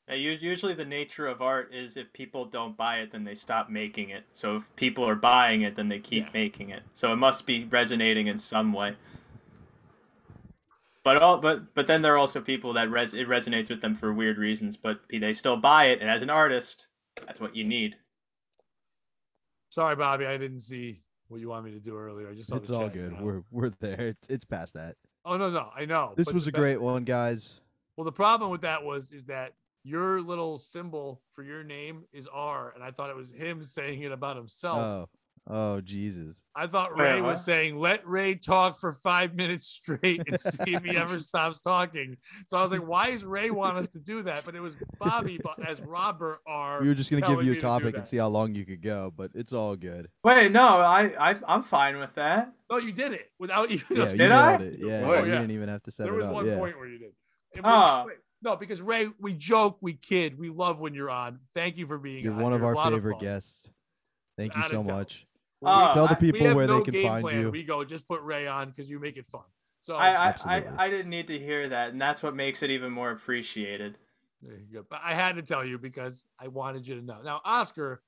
Yeah, usually the nature of art is if people don't buy it, then they stop making it. So if people are buying it, then they keep making it. So it must be resonating in some way. But then there are also people that it resonates with them for weird reasons, but they still buy it. And as an artist, that's what you need. Sorry, Bobby, I didn't see what you wanted me to do earlier. I just saw it's all good. We're there. It's past that. Oh no, I know. This was a great one, guys. Well, the problem with that is that your little symbol for your name is R, and I thought it was him saying it about himself. Oh, Jesus. I thought Ray was saying, let Ray talk for 5 minutes straight and see if he ever stops talking. So I was like, why does Ray want us to do that? But it was Bobby as Robert R. We were just going to give you a topic and see how long you could go, but it's all good. Wait, no, I'm fine with that. No, you did it without even. Yeah, did I? You didn't even have to set it up. There was one point where you did. No, because Ray, we joke, we kid, we love when you're on. Thank you for being on. You're one of our favorite guests. Thank you so much. Tell the people where they can find you. We go, just put Ray on because you make it fun. So I didn't need to hear that, and that's what makes it even more appreciated. There you go. But I had to tell you because I wanted you to know. Now, Oscar,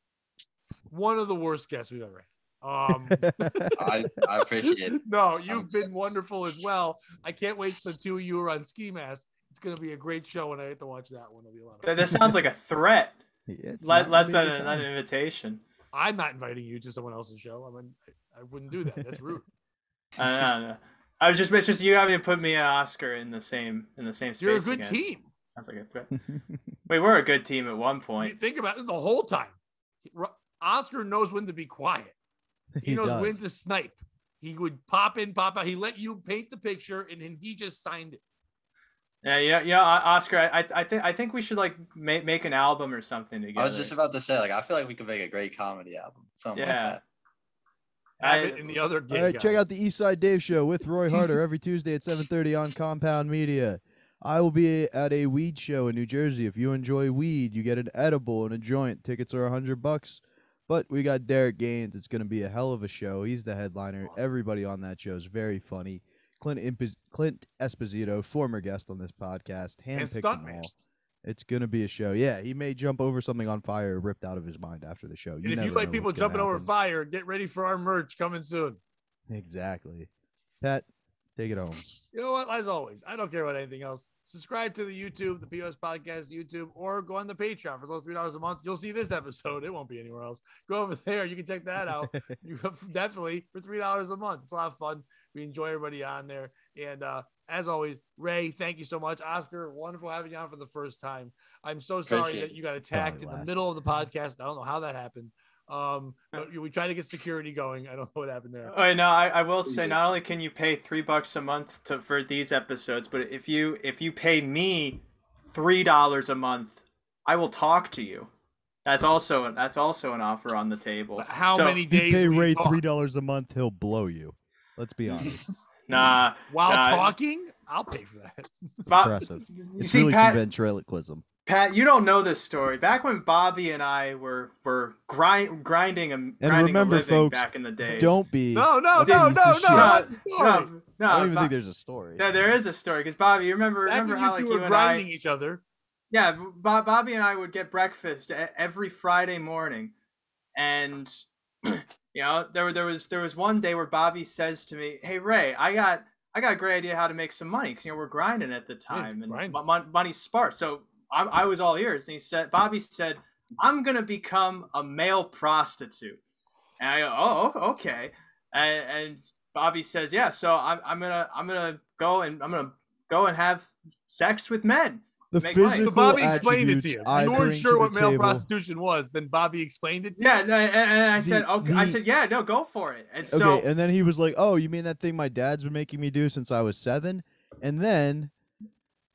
one of the worst guests we've ever had. I appreciate it. No, you've been wonderful as well. I can't wait till the two of you are on Ski Mask. It's going to be a great show, and I get to watch that one. It'll be a lot of fun. This sounds like a threat. Less than an invitation. I'm not inviting you to someone else's show. I wouldn't do that. That's rude. No. It's just you having to put me and Oscar in the same space. You're a good team. Sounds like a threat. We were a good team at one point. Think about it the whole time. Oscar knows when to be quiet. He knows when to snipe. He would pop in, pop out. He let you paint the picture, and then he just signed it. Yeah, Oscar. I think we should like make an album or something together. I was just about to say, like, I feel like we could make a great comedy album, something like that. Have it in the other game. All right, check out the Eastside Dave Show with Roy Harder every Tuesday at 7:30 on Compound Media. I will be at a weed show in New Jersey. If you enjoy weed, you get an edible and a joint. Tickets are $100. But we got Derek Gaines. It's going to be a hell of a show. He's the headliner. Awesome. Everybody on that show is very funny. Clint Esposito, former guest on this podcast, handpicked them all. It's going to be a show. Yeah, he may jump over something on fire ripped out of his mind after the show. And if you like people jumping over fire, get ready for our merch coming soon. Exactly. Pat, take it home. You know what? As always, I don't care about anything else. Subscribe to the YouTube, the POS Podcast YouTube, or go on the Patreon for those $3 a month. You'll see this episode. It won't be anywhere else. Go over there. You can check that out. You definitely for $3 a month. It's a lot of fun. We enjoy everybody on there. And as always, Ray, thank you so much. Oscar, wonderful having you on for the first time. I'm so sorry that you got attacked in the middle of the podcast. I don't know how that happened. We tried to get security going. I don't know what happened there. Oh, no, I will say not only can you pay $3 a month for these episodes, but if you pay me $3 a month, I will talk to you. That's also an offer on the table. But how many days? You pay Ray $3 a month, he'll blow you. Let's be honest. While talking, I'll pay for that. Impressive. It's really some ventriloquism. Pat, you don't know this story. Back when Bobby and I were grinding and remember, a living folks, back in the day. Don't be. No. I don't even think there's a story. Yeah, there is a story because Bobby, remember how like you and grinding each other. Yeah, Bobby and I would get breakfast every Friday morning, and there was one day where Bobby says to me, "Hey Ray, I got a great idea how to make some money because we're grinding at the time and money's sparse." So I was all ears, and Bobby said, "I'm gonna become a male prostitute," and I go, "Oh, okay," and Bobby says, "Yeah, so I'm gonna go and have sex with men." The physical so Bobby explained it to you. You weren't sure what male table. prostitution was. Then Bobby explained it to you. Yeah, and I said, okay. I said, yeah, no, go for it. And so, okay, and then he was like, "Oh, you mean that thing my dad's been making me do since I was 7?" And then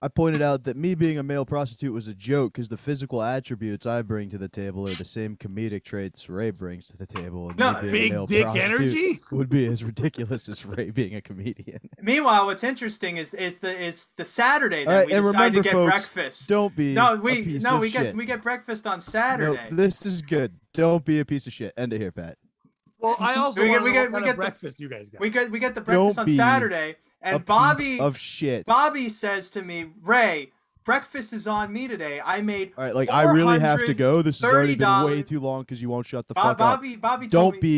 I pointed out that me being a male prostitute was a joke because the physical attributes I bring to the table are the same comedic traits Ray brings to the table. And no, me being big a male dick energy would be as ridiculous as Ray being a comedian. Meanwhile, what's interesting is the Saturday that right, we decide to get folks, breakfast. Don't be we shit. get breakfast on Saturday. No, this is good. Don't be a piece of shit. End it here, Pat. Well, I also we get breakfast you guys got. We get the breakfast on Saturday, and Bobby of shit. Bobby says to me, "Ray, breakfast is on me today. I made all right, like I really have to go. This has already been way too long because you won't shut the fuck up. Bobby don't be